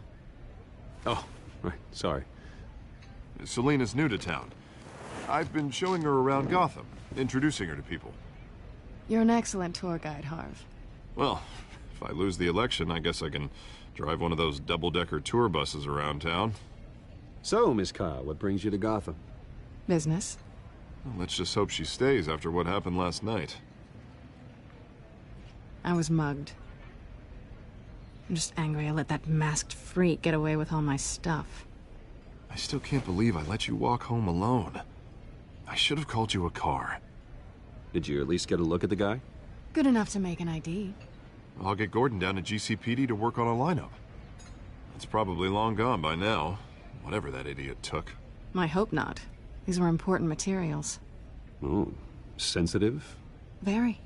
Oh, right. Sorry. Selina's new to town. I've been showing her around Gotham, introducing her to people. You're an excellent tour guide, Harv. Well, if I lose the election, I guess I can drive one of those double-decker tour buses around town. So, Miss Kyle, what brings you to Gotham? Business. Well, let's just hope she stays after what happened last night. I was mugged. I'm just angry I let that masked freak get away with all my stuff. I still can't believe I let you walk home alone. I should have called you a car. Did you at least get a look at the guy? Good enough to make an ID. I'll get Gordon down to GCPD to work on a lineup. It's probably long gone by now, whatever that idiot took. I hope not. These were important materials. Ooh, sensitive? Very.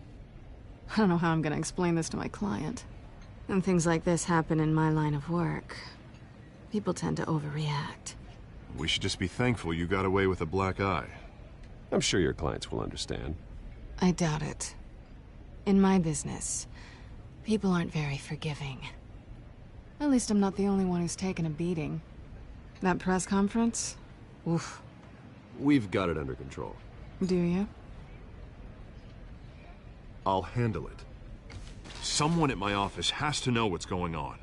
I don't know how I'm gonna explain this to my client. When things like this happen in my line of work, people tend to overreact. We should just be thankful you got away with a black eye. I'm sure your clients will understand. I doubt it. In my business, people aren't very forgiving. At least I'm not the only one who's taken a beating. That press conference? Oof. We've got it under control. Do you? I'll handle it. Someone at my office has to know what's going on.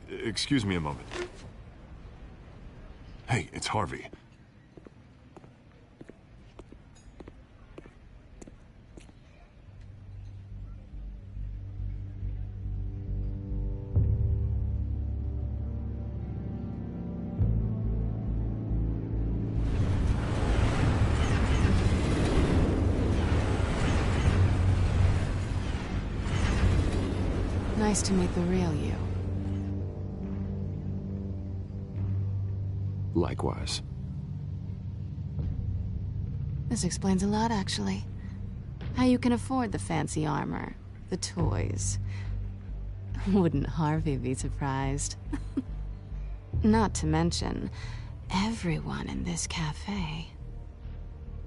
Excuse me a moment. Hey, it's Harvey. Nice to meet the real you. Likewise. This explains a lot, actually. How you can afford the fancy armor, the toys. Wouldn't Harvey be surprised? Not to mention, everyone in this cafe.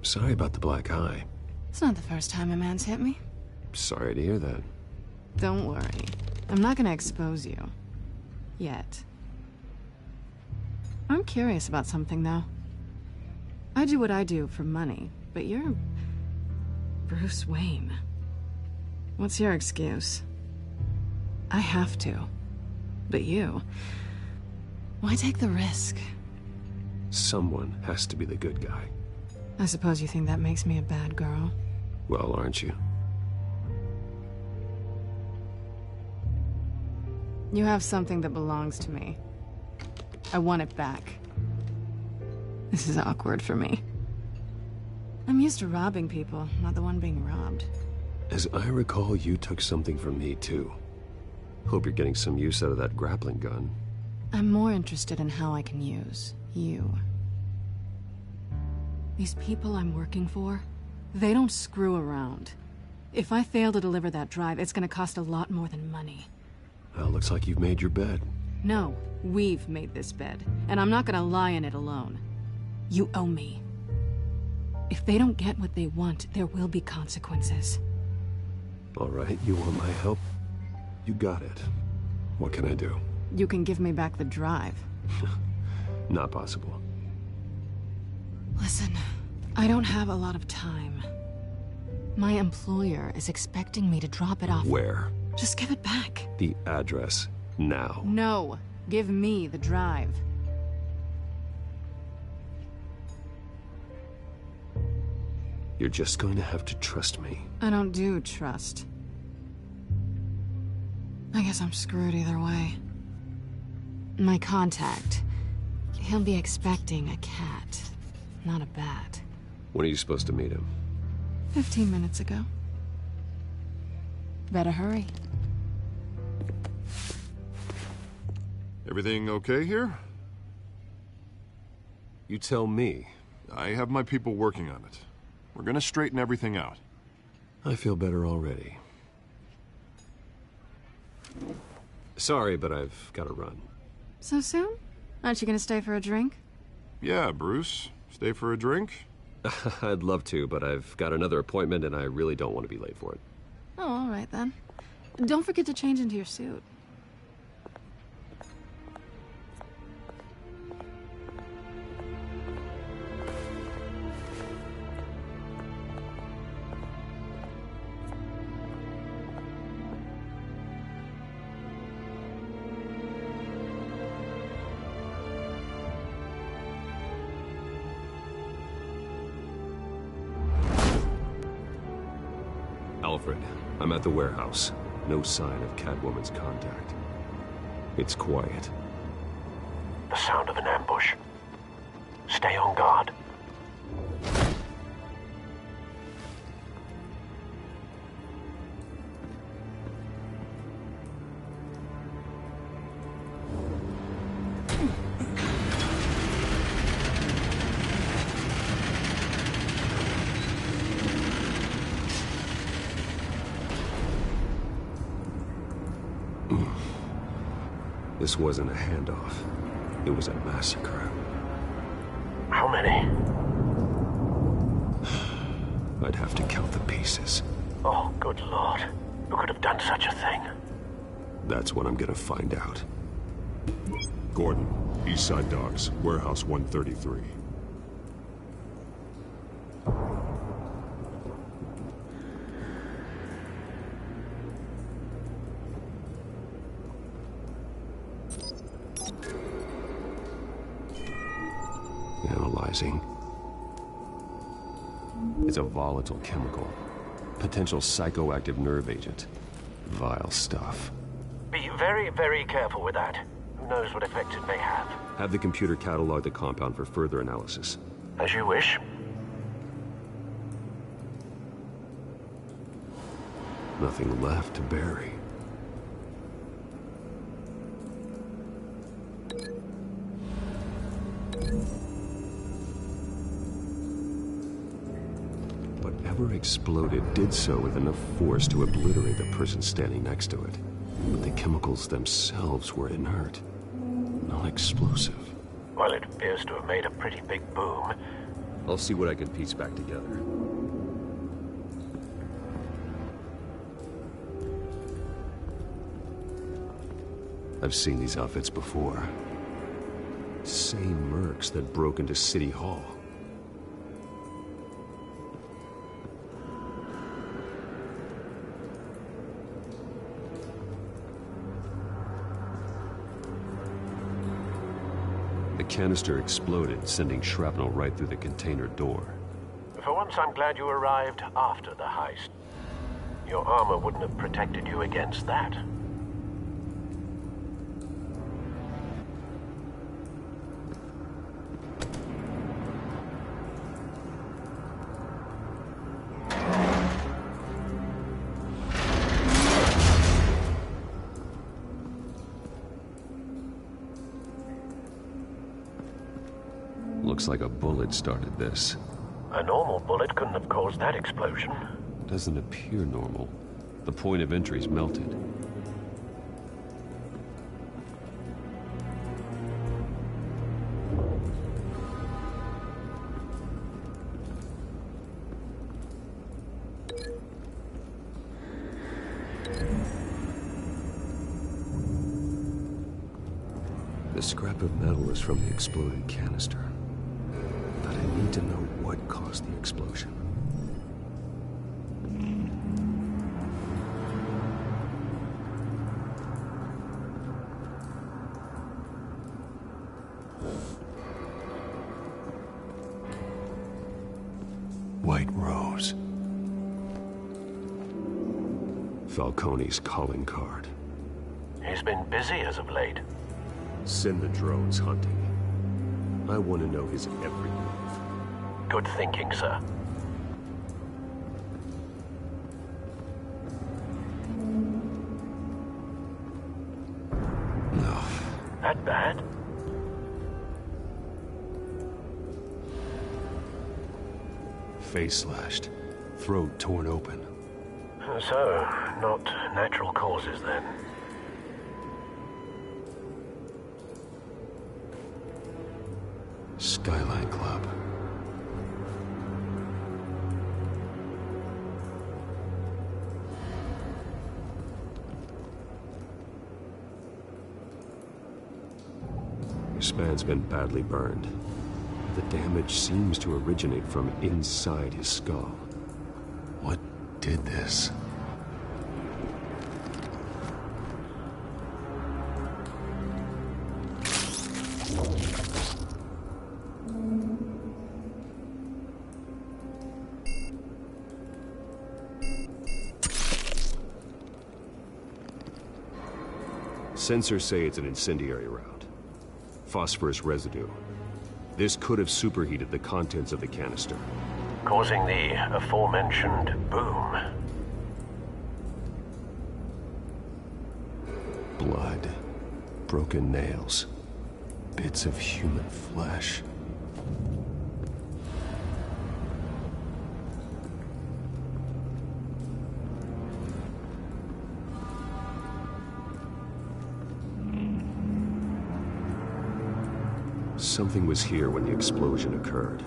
Sorry about the black eye. It's not the first time a man's hit me. Sorry to hear that. Don't worry. I'm not gonna expose you. Yet. I'm curious about something, though. I do what I do for money, but you're... Bruce Wayne. What's your excuse? I have to. But you... Why take the risk? Someone has to be the good guy. I suppose you think that makes me a bad girl. Well, aren't you? You have something that belongs to me. I want it back. This is awkward for me. I'm used to robbing people, not the one being robbed. As I recall, you took something from me, too. Hope you're getting some use out of that grappling gun. I'm more interested in how I can use you. These people I'm working for, they don't screw around. If I fail to deliver that drive, it's gonna cost a lot more than money. Well, looks like you've made your bed. No, we've made this bed, and I'm not gonna lie in it alone. You owe me. If they don't get what they want, there will be consequences. All right, you want my help? You got it. What can I do? You can give me back the drive. Not possible. Listen, I don't have a lot of time. My employer is expecting me to drop it off. Where? Just give it back. The address, now. No, give me the drive. You're just going to have to trust me. I don't do trust. I guess I'm screwed either way. My contact. He'll be expecting a cat, not a bat. When are you supposed to meet him? 15 minutes ago. Better hurry. Everything okay here? You tell me. I have my people working on it. We're gonna straighten everything out. I feel better already. Sorry, but I've got to run. So soon? Aren't you gonna stay for a drink? Yeah, Bruce. Stay for a drink? I'd love to, but I've got another appointment and I really don't want to be late for it. Oh, all right then. Don't forget to change into your suit. Alfred, I'm at the warehouse. No sign of Catwoman's contact. It's quiet. The sound of an ambush. Stay on guard. This wasn't a handoff. It was a massacre. How many? I'd have to count the pieces. Oh, good Lord. Who could have done such a thing? That's what I'm gonna find out. Gordon, Eastside Docks, Warehouse 133. Analyzing. It's a volatile chemical. Potential psychoactive nerve agent. Vile stuff. Be very, very careful with that. Who knows what effect it may have. Have the computer catalog the compound for further analysis. As you wish. Nothing left to bury. Whatever exploded did so with enough force to obliterate the person standing next to it. But the chemicals themselves were inert, non-explosive. Well, it appears to have made a pretty big boom. I'll see what I can piece back together. I've seen these outfits before. Same mercs that broke into City Hall. The canister exploded, sending shrapnel right through the container door. For once, I'm glad you arrived after the heist. Your armor wouldn't have protected you against that. Looks like a bullet started this. A normal bullet couldn't have caused that explosion. Doesn't appear normal. The point of entry's melted. The scrap of metal is from the exploded canister. But I need to know what caused the explosion. White Rose. Falcone's calling card. He's been busy as of late. Send the drones hunting. I want to know his every move. Good thinking, sir. No. That bad? Face slashed. Throat torn open. So, not natural causes then. Skyline Club. This man's been badly burned. The damage seems to originate from inside his skull. What did this? Sensors say it's an incendiary round. Phosphorus residue. This could have superheated the contents of the canister, causing the aforementioned boom. Blood, broken nails, bits of human flesh. Something was here when the explosion occurred.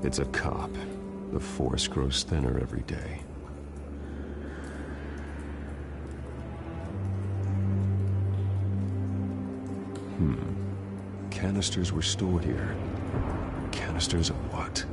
It's a cop. The force grows thinner every day. Canisters were stored here. Canisters of what?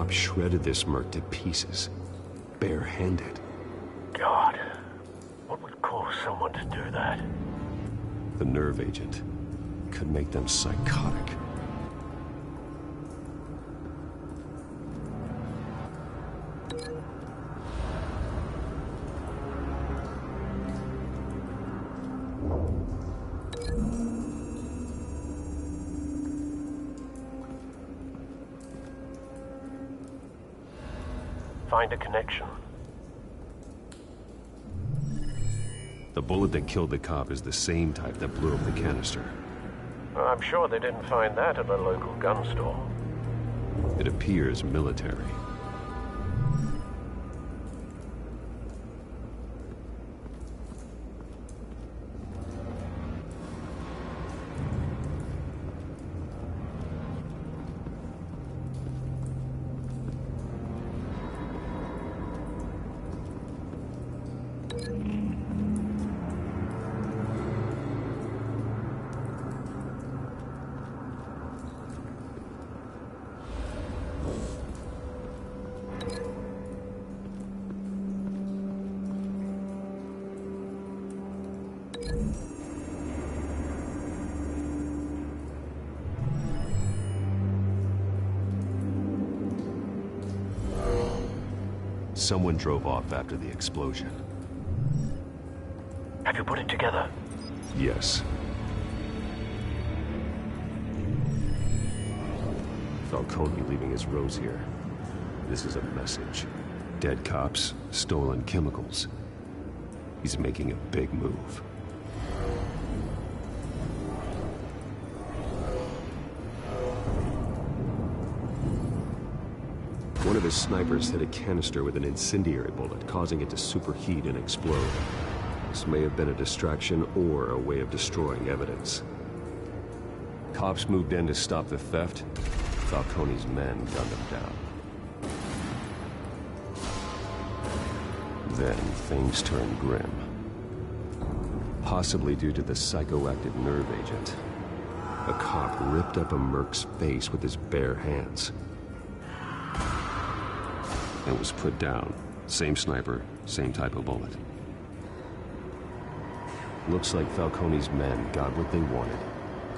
Shredded this merc to pieces, barehanded. God, what would cause someone to do that? The nerve agent could make them psychotic. Find a connection. The bullet that killed the cop is the same type that blew up the canister. I'm sure they didn't find that at a local gun store. It appears military. Someone drove off after the explosion. Have you put it together? Yes. Falcone leaving his rose here. This is a message. Dead cops, stolen chemicals. He's making a big move. One of his snipers hit a canister with an incendiary bullet, causing it to superheat and explode. This may have been a distraction or a way of destroying evidence. Cops moved in to stop the theft. Falcone's men gunned him down. Then things turned grim. Possibly due to the psychoactive nerve agent. A cop ripped up a merc's face with his bare hands. And was put down. Same sniper, same type of bullet. Looks like Falcone's men got what they wanted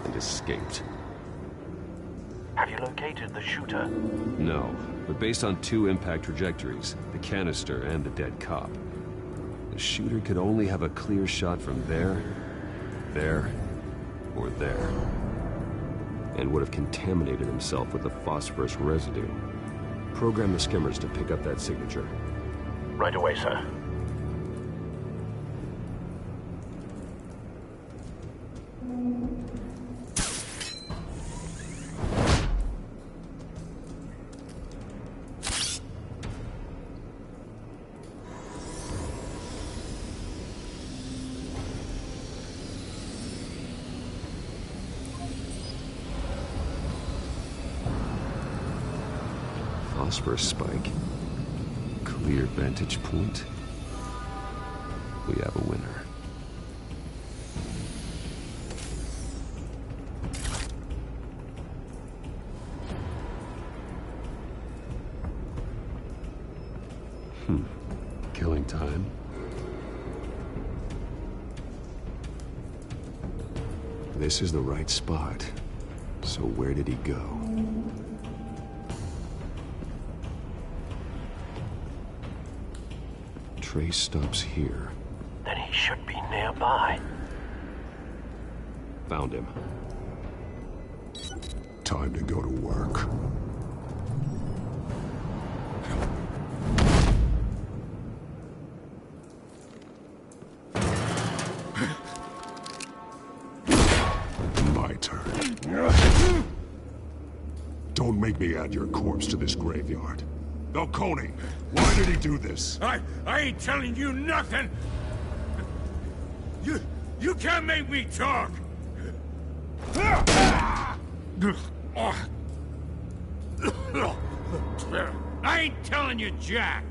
and escaped. Have you located the shooter? No, but based on two impact trajectories, the canister and the dead cop, the shooter could only have a clear shot from there, or there. And would have contaminated himself with the phosphorus residue. Program the skimmers to pick up that signature. Right away, sir. Phosphorus spike. Clear vantage point. We have a winner. Killing time. This is the right spot. So where did he go? Trace stops here. Then he should be nearby. Found him. Time to go to work. My turn. Don't make me add your corpse to this graveyard. Falcone, why did he do this? I ain't telling you nothing! You can't make me talk! I ain't telling you, Jack!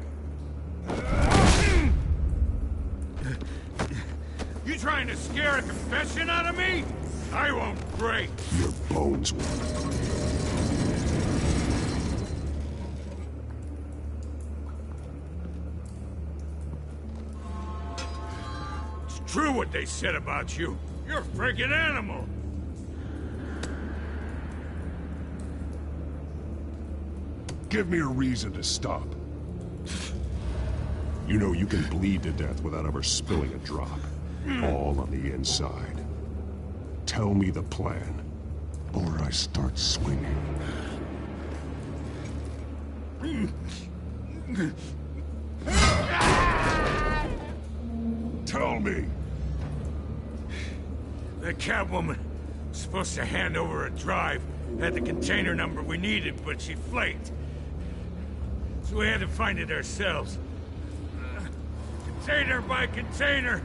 You trying to scare a confession out of me? I won't break! Your bones won't. True what they said about you. You're a freaking animal. Give me a reason to stop. You know you can bleed to death without ever spilling a drop. All on the inside. Tell me the plan, or I start swinging. Tell me. The Catwoman was supposed to hand over a drive, had the container number we needed, but she flaked. So we had to find it ourselves. Container by container.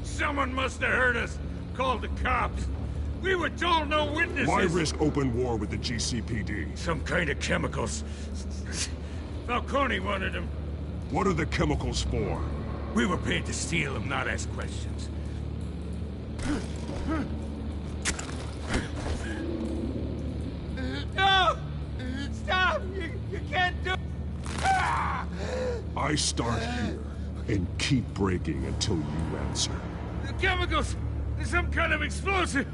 Someone must have heard us, called the cops. We were told no witnesses. Why risk open war with the GCPD? Some kind of chemicals. Falcone wanted them. What are the chemicals for? We were paid to steal them, not ask questions. No! Stop! You can't do it! I start here and keep breaking until you answer. The chemicals! There's some kind of explosive!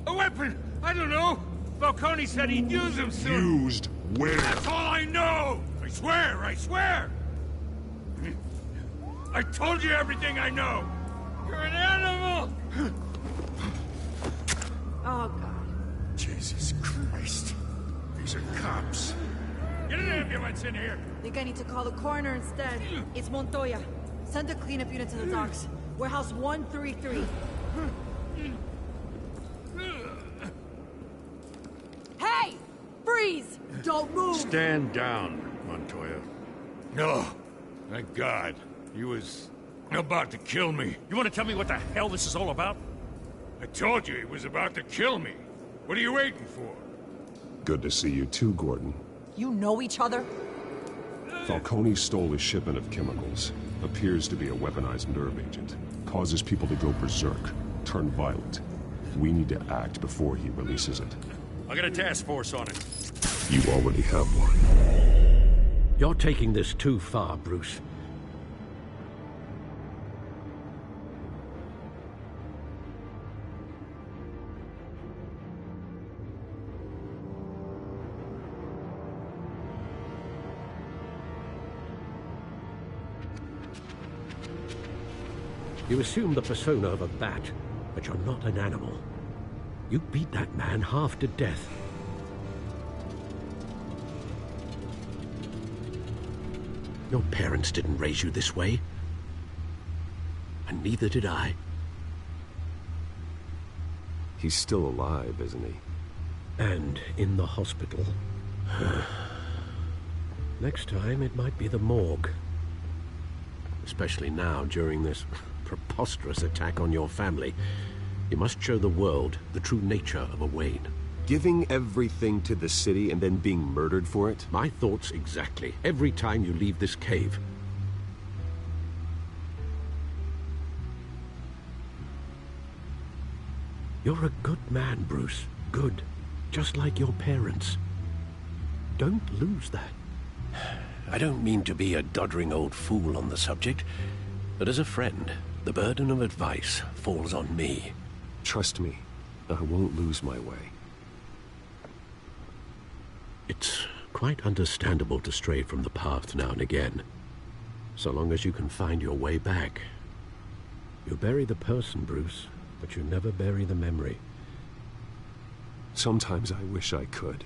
A weapon! I don't know! Falcone said he'd use them soon! Used where? That's all I know! I swear! I swear! I told you everything I know! You're an animal! Oh, God. Jesus Christ. These are cops. Get an ambulance in here! Think I need to call the coroner instead. It's Montoya. Send a cleanup unit to the docks. Warehouse 133. Hey! Freeze! Don't move! Stand down, Montoya. No. Thank God. He was about to kill me. You want to tell me what the hell this is all about? I told you he was about to kill me. What are you waiting for? Good to see you too, Gordon. You know each other? Falcone stole a shipment of chemicals. Appears to be a weaponized nerve agent. Causes people to go berserk, turn violent. We need to act before he releases it. I got a task force on it. You already have one. You're taking this too far, Bruce. You assume the persona of a bat, but you're not an animal. You beat that man half to death. Your parents didn't raise you this way. And neither did I. He's still alive, isn't he? And in the hospital. Next time, it might be the morgue. Especially now, during this preposterous attack on your family. You must show the world the true nature of a Wayne. Giving everything to the city and then being murdered for it? My thoughts exactly. Every time you leave this cave. You're a good man, Bruce. Good. Just like your parents. Don't lose that. I don't mean to be a doddering old fool on the subject, but as a friend, the burden of advice falls on me. Trust me, I won't lose my way. It's quite understandable to stray from the path now and again. So long as you can find your way back. You bury the person, Bruce, but you never bury the memory. Sometimes I wish I could.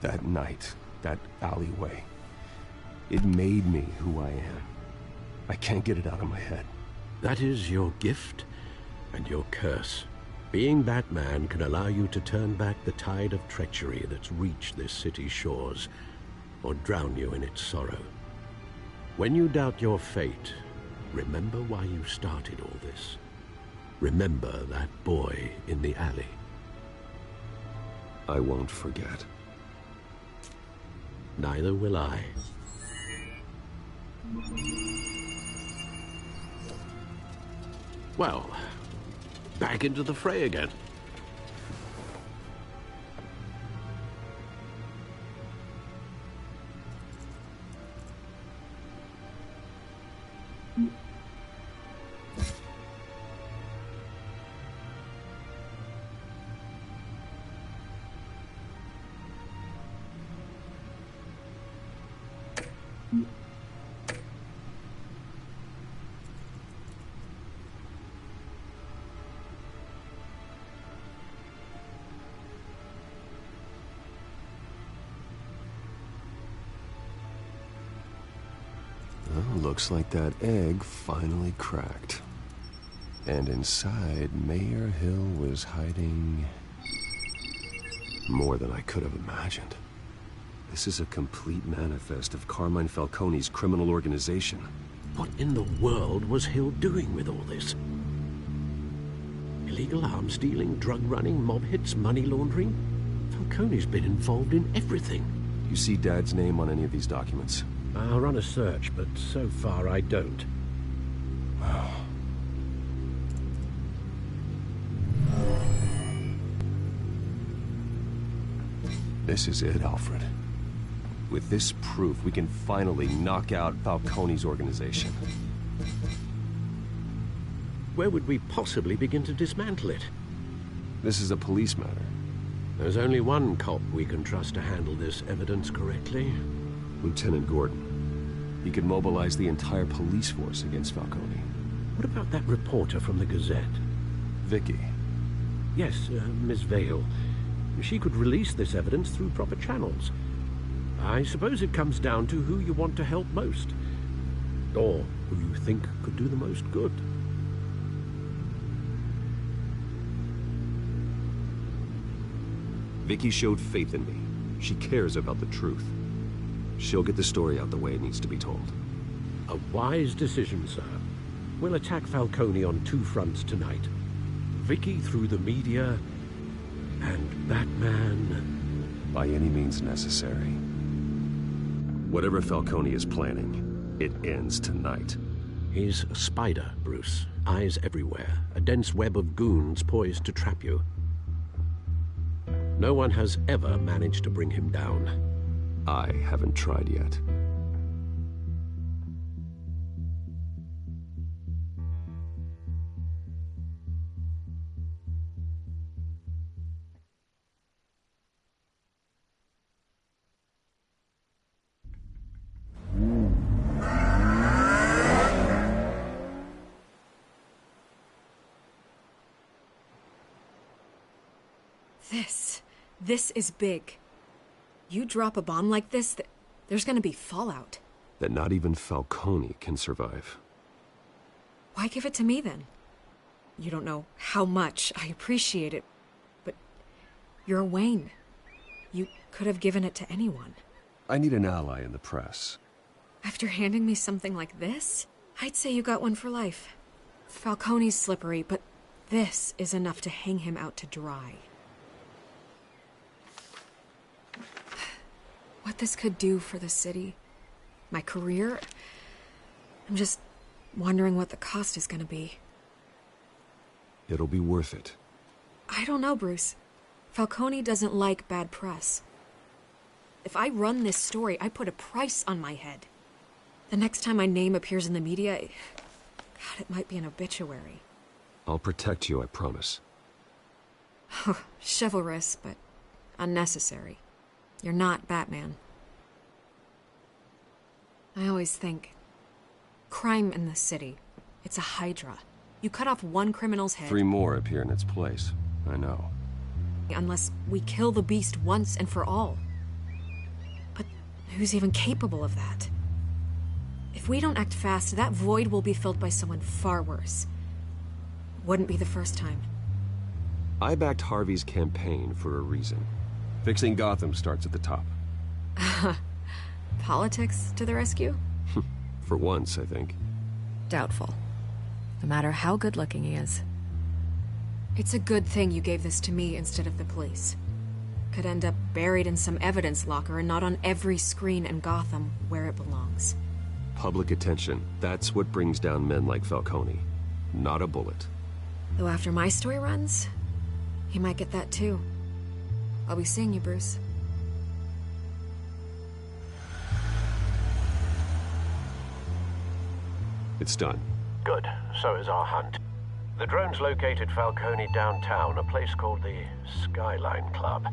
That night, that alleyway, it made me who I am. I can't get it out of my head. That is your gift and your curse. Being Batman can allow you to turn back the tide of treachery that's reached this city's shores, or drown you in its sorrow. When you doubt your fate, remember why you started all this. Remember that boy in the alley. I won't forget. Neither will I. Well, back into the fray again. Looks like that egg finally cracked. And inside, Mayor Hill was hiding more than I could have imagined. This is a complete manifest of Carmine Falcone's criminal organization. What in the world was Hill doing with all this? Illegal arms dealing, drug running, mob hits, money laundering? Falcone's been involved in everything. You see Dad's name on any of these documents? I'll run a search, but so far I don't. This is it, Alfred. With this proof, we can finally knock out Falcone's organization. Where would we possibly begin to dismantle it? This is a police matter. There's only one cop we can trust to handle this evidence correctly. Lieutenant Gordon. He could mobilize the entire police force against Falcone. What about that reporter from the Gazette? Vicky. Yes, Miss Vale. She could release this evidence through proper channels. I suppose it comes down to who you want to help most. Or who you think could do the most good. Vicky showed faith in me. She cares about the truth. She'll get the story out the way it needs to be told. A wise decision, sir. We'll attack Falcone on two fronts tonight. Vicky through the media, and Batman... By any means necessary. Whatever Falcone is planning, it ends tonight. He's a spider, Bruce. Eyes everywhere. A dense web of goons poised to trap you. No one has ever managed to bring him down. I haven't tried yet. This is big. You drop a bomb like this, there's gonna be fallout. That not even Falcone can survive. Why give it to me, then? You don't know how much I appreciate it, but you're Wayne. You could have given it to anyone. I need an ally in the press. After handing me something like this, I'd say you got one for life. Falcone's slippery, but this is enough to hang him out to dry. What this could do for the city, my career, I'm just wondering what the cost is gonna be. It'll be worth it. I don't know, Bruce. Falcone doesn't like bad press. If I run this story, I put a price on my head. The next time my name appears in the media, God, it might be an obituary. I'll protect you, I promise. Chivalrous, but unnecessary. You're not Batman. I always think, crime in the city, it's a hydra. You cut off one criminal's head... 3 more appear in its place. I know. Unless we kill the beast once and for all. But who's even capable of that? If we don't act fast, that void will be filled by someone far worse. Wouldn't be the first time. I backed Harvey's campaign for a reason. Fixing Gotham starts at the top. Politics to the rescue? For once, I think. Doubtful. No matter how good-looking he is. It's a good thing you gave this to me instead of the police. Could end up buried in some evidence locker and not on every screen in Gotham where it belongs. Public attention. That's what brings down men like Falcone. Not a bullet. Though after my story runs, he might get that too. I'll be seeing you, Bruce. It's done. Good. So is our hunt. The drones located Falcone downtown, a place called the Skyline Club.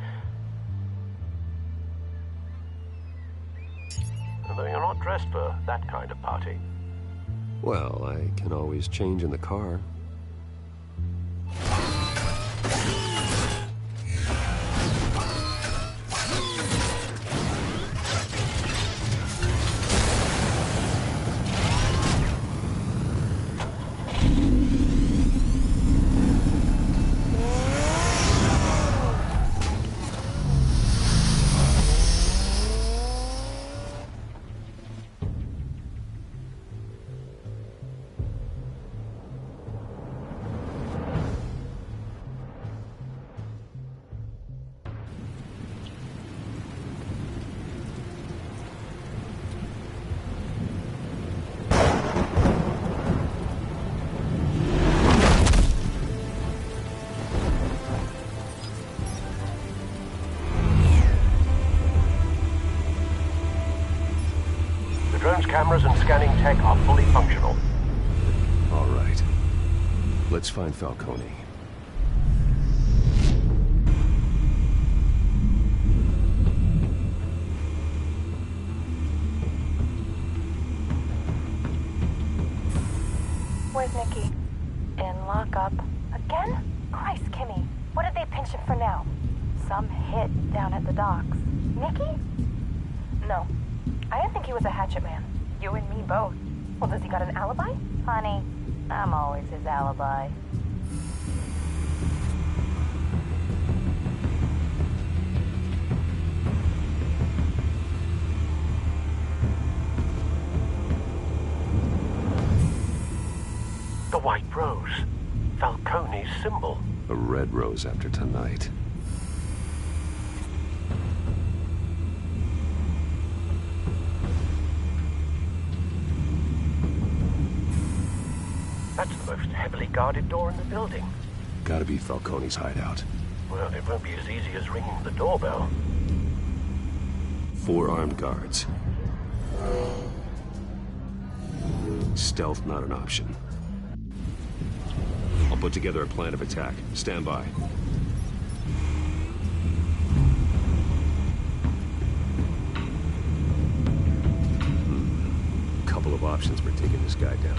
Although you're not dressed for that kind of party. Well, I can always change in the car. Cameras and scanning tech are fully functional. All right. Let's find Falcone. Where's Nicky? In lockup. Again? Christ, Kimmy. What did they pinch him for now? Some hit down at the docks. Nicky? No. I didn't think he was a hatchet man. You and me both. Well, does he got an alibi? Honey, I'm always his alibi. Falcone's symbol. A red rose after tonight. That's the most heavily guarded door in the building. Gotta be Falcone's hideout. Well, it won't be as easy as ringing the doorbell. 4 armed guards. Stealth not an option. I'll put together a plan of attack. Stand by. Couple of options for taking this guy down.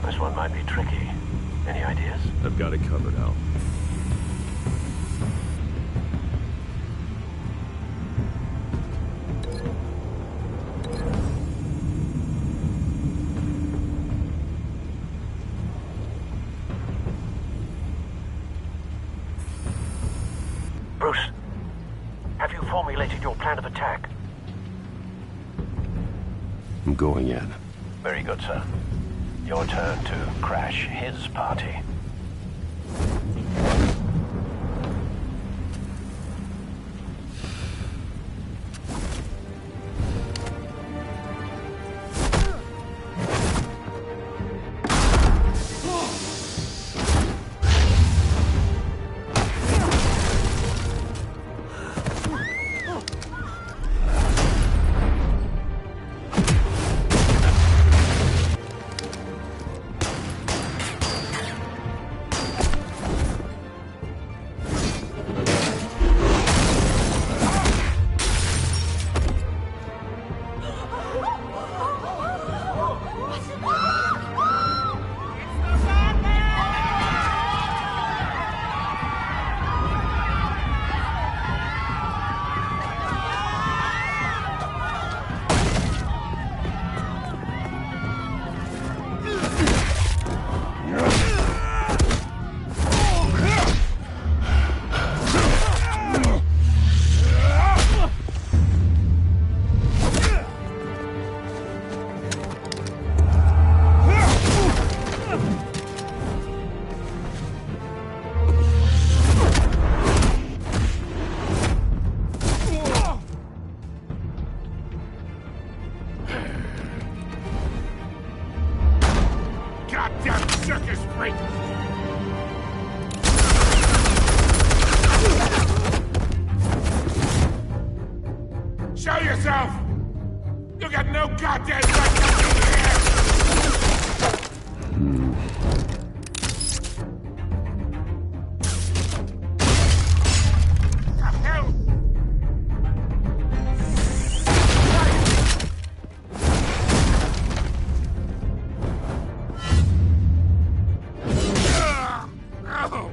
This one might be tricky. Any ideas? I've got it covered, Al. Bruce, have you formulated your plan of attack? I'm going in. Very good, sir. Your turn to crash his party. Show yourself! You got no goddamn right to be here! The hell? Oh!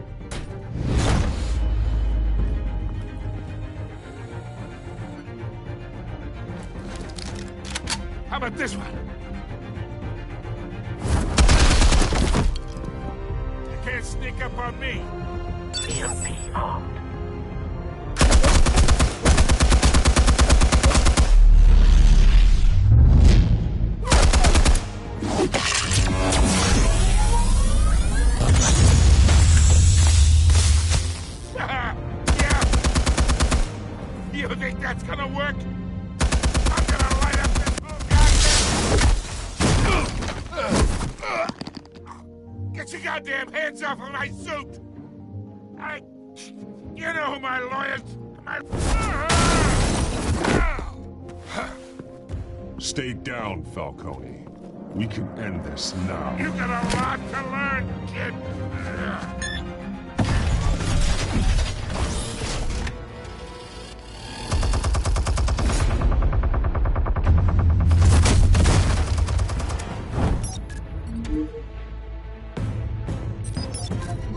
How about this one? You can't sneak up on me. EMP armed. You think that's gonna work? I'm gonna light up this whole goddamn... Get your goddamn hands off of my suit! You know who my lawyers... Stay down, Falcone. We can end this now. You got a lot to learn, kid.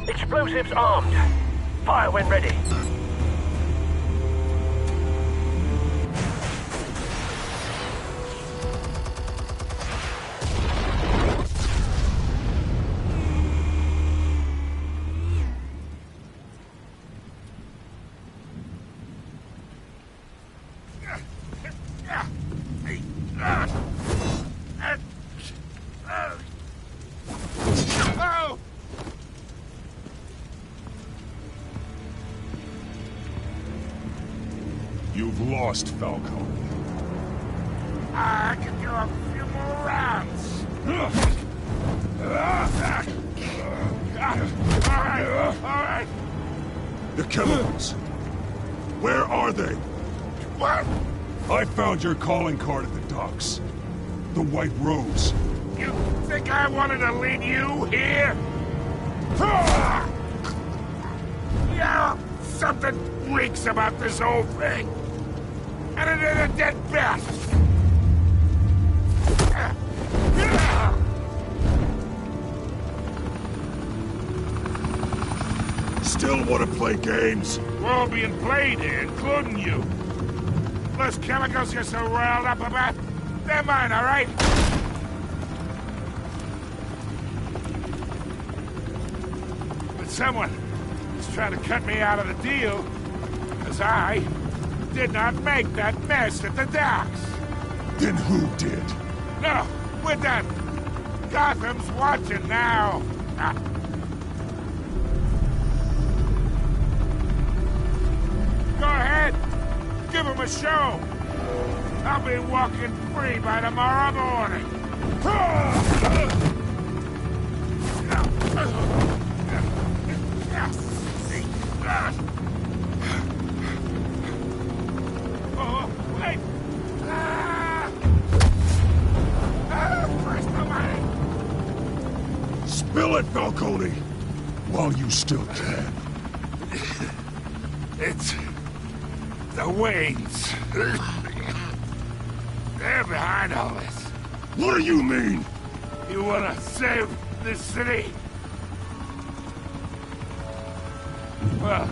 Explosives armed. Fire when ready. You've lost, Falcone. I can do a few more rounds. All right. The chemicals. Where are they? What? I found your calling card at the docks. The White Rose. You think I wanted to leave you here? Yeah, something reeks about this whole thing. And it is a dead bat. Still want to play games? We're all being played here, including you. Those chemicals you're so riled up about, they're mine, all right? But someone is trying to cut me out of the deal, because I did not make that mess at the docks. Then who did? No, we're done. Gotham's watching now. Go ahead. Give him a show. I'll be walking free by tomorrow morning. Oh, wait. Where's the money? Spill it, Falcone, while you still can. It's the Waynes. They're behind all this. What do you mean? You wanna save this city? Well,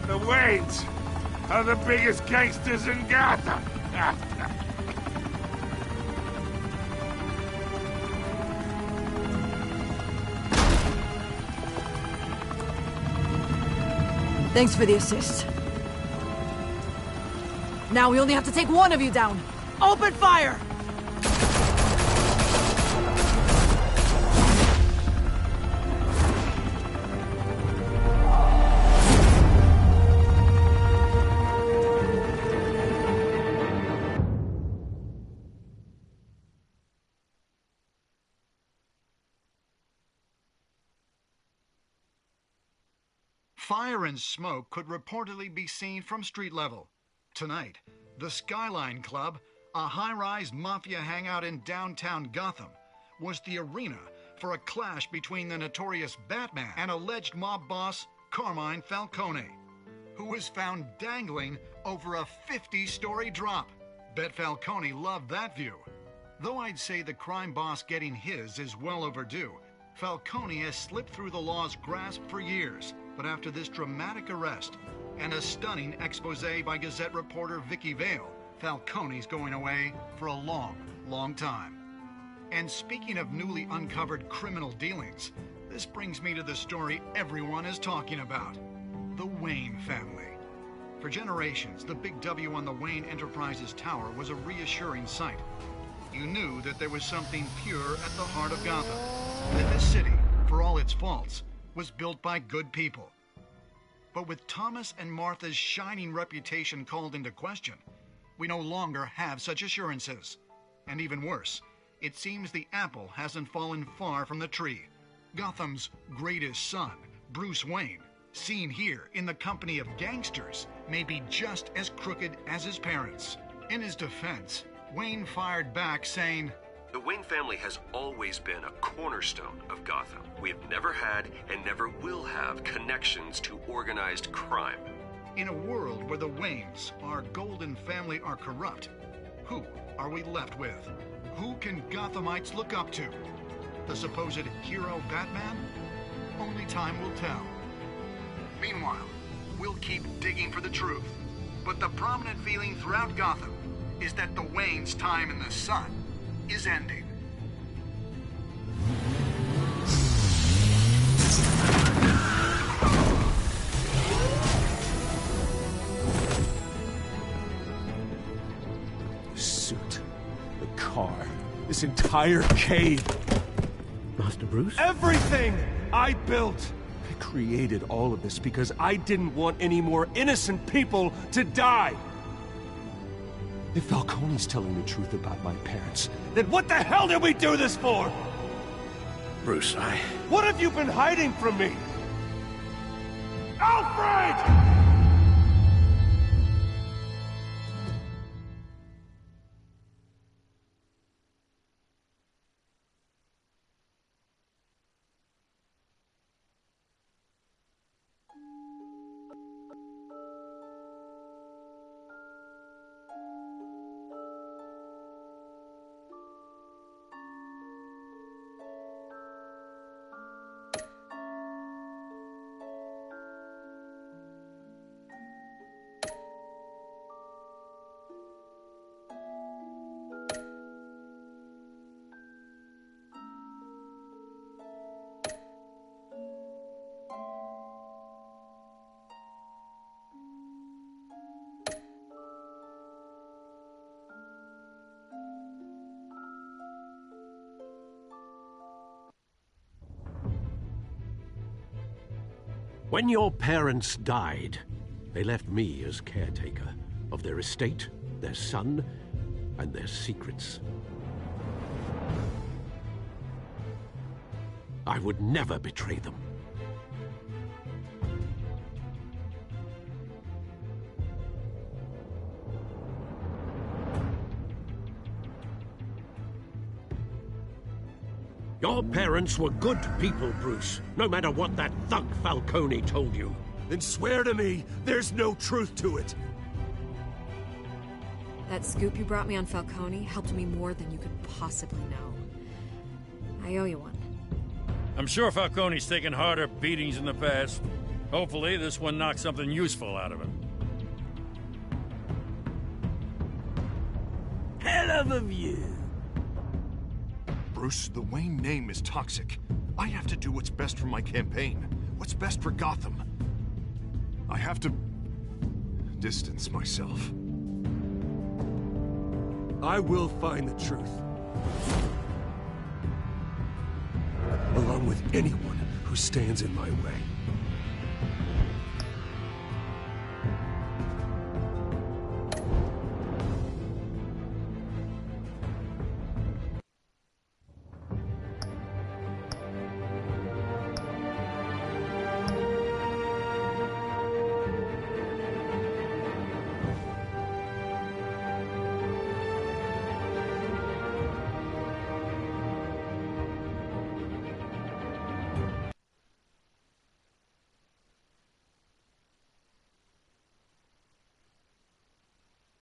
the Waynes are the biggest gangsters in Gotham. Thanks for the assist. Now we only have to take one of you down. Open fire! Fire and smoke could reportedly be seen from street level. Tonight, the Skyline Club, a high-rise mafia hangout in downtown Gotham, was the arena for a clash between the notorious Batman and alleged mob boss Carmine Falcone, who was found dangling over a 50-story drop. Bet Falcone loved that view. Though I'd say the crime boss getting his is well overdue, Falcone has slipped through the law's grasp for years. But after this dramatic arrest and a stunning expose by Gazette reporter Vicky Vale, Falcone's going away for a long, long time. And speaking of newly uncovered criminal dealings, this brings me to the story everyone is talking about: the Wayne family. For generations, the big W on the Wayne Enterprises Tower was a reassuring sight. You knew that there was something pure at the heart of Gotham, that this city, for all its faults, was built by good people. But with Thomas and Martha's shining reputation called into question, we no longer have such assurances. And even worse, it seems the apple hasn't fallen far from the tree. Gotham's greatest son, Bruce Wayne, seen here in the company of gangsters, may be just as crooked as his parents. In his defense, Wayne fired back saying, "The Wayne family has always been a cornerstone of Gotham. We have never had and never will have connections to organized crime." In a world where the Waynes, our golden family, are corrupt, who are we left with? Who can Gothamites look up to? The supposed hero Batman? Only time will tell. Meanwhile, we'll keep digging for the truth. But the prominent feeling throughout Gotham is that the Waynes' time in the sun is ending. The suit, the car, this entire cave. Master Bruce? Everything I built! I created all of this because I didn't want any more innocent people to die! If Falcone's telling the truth about my parents, then what the hell did we do this for? Bruce, What have you been hiding from me? Alfred! When your parents died, they left me as caretaker of their estate, their son, and their secrets. I would never betray them. Your parents were good people, Bruce, no matter what that thug Falcone told you. Then swear to me there's no truth to it. That scoop you brought me on Falcone helped me more than you could possibly know. I owe you one. I'm sure Falcone's taken harder beatings in the past. Hopefully, this one knocks something useful out of him. Hell of a view. Bruce, the Wayne name is toxic. I have to do what's best for my campaign. What's best for Gotham. I have to distance myself. I will find the truth. Along with anyone who stands in my way.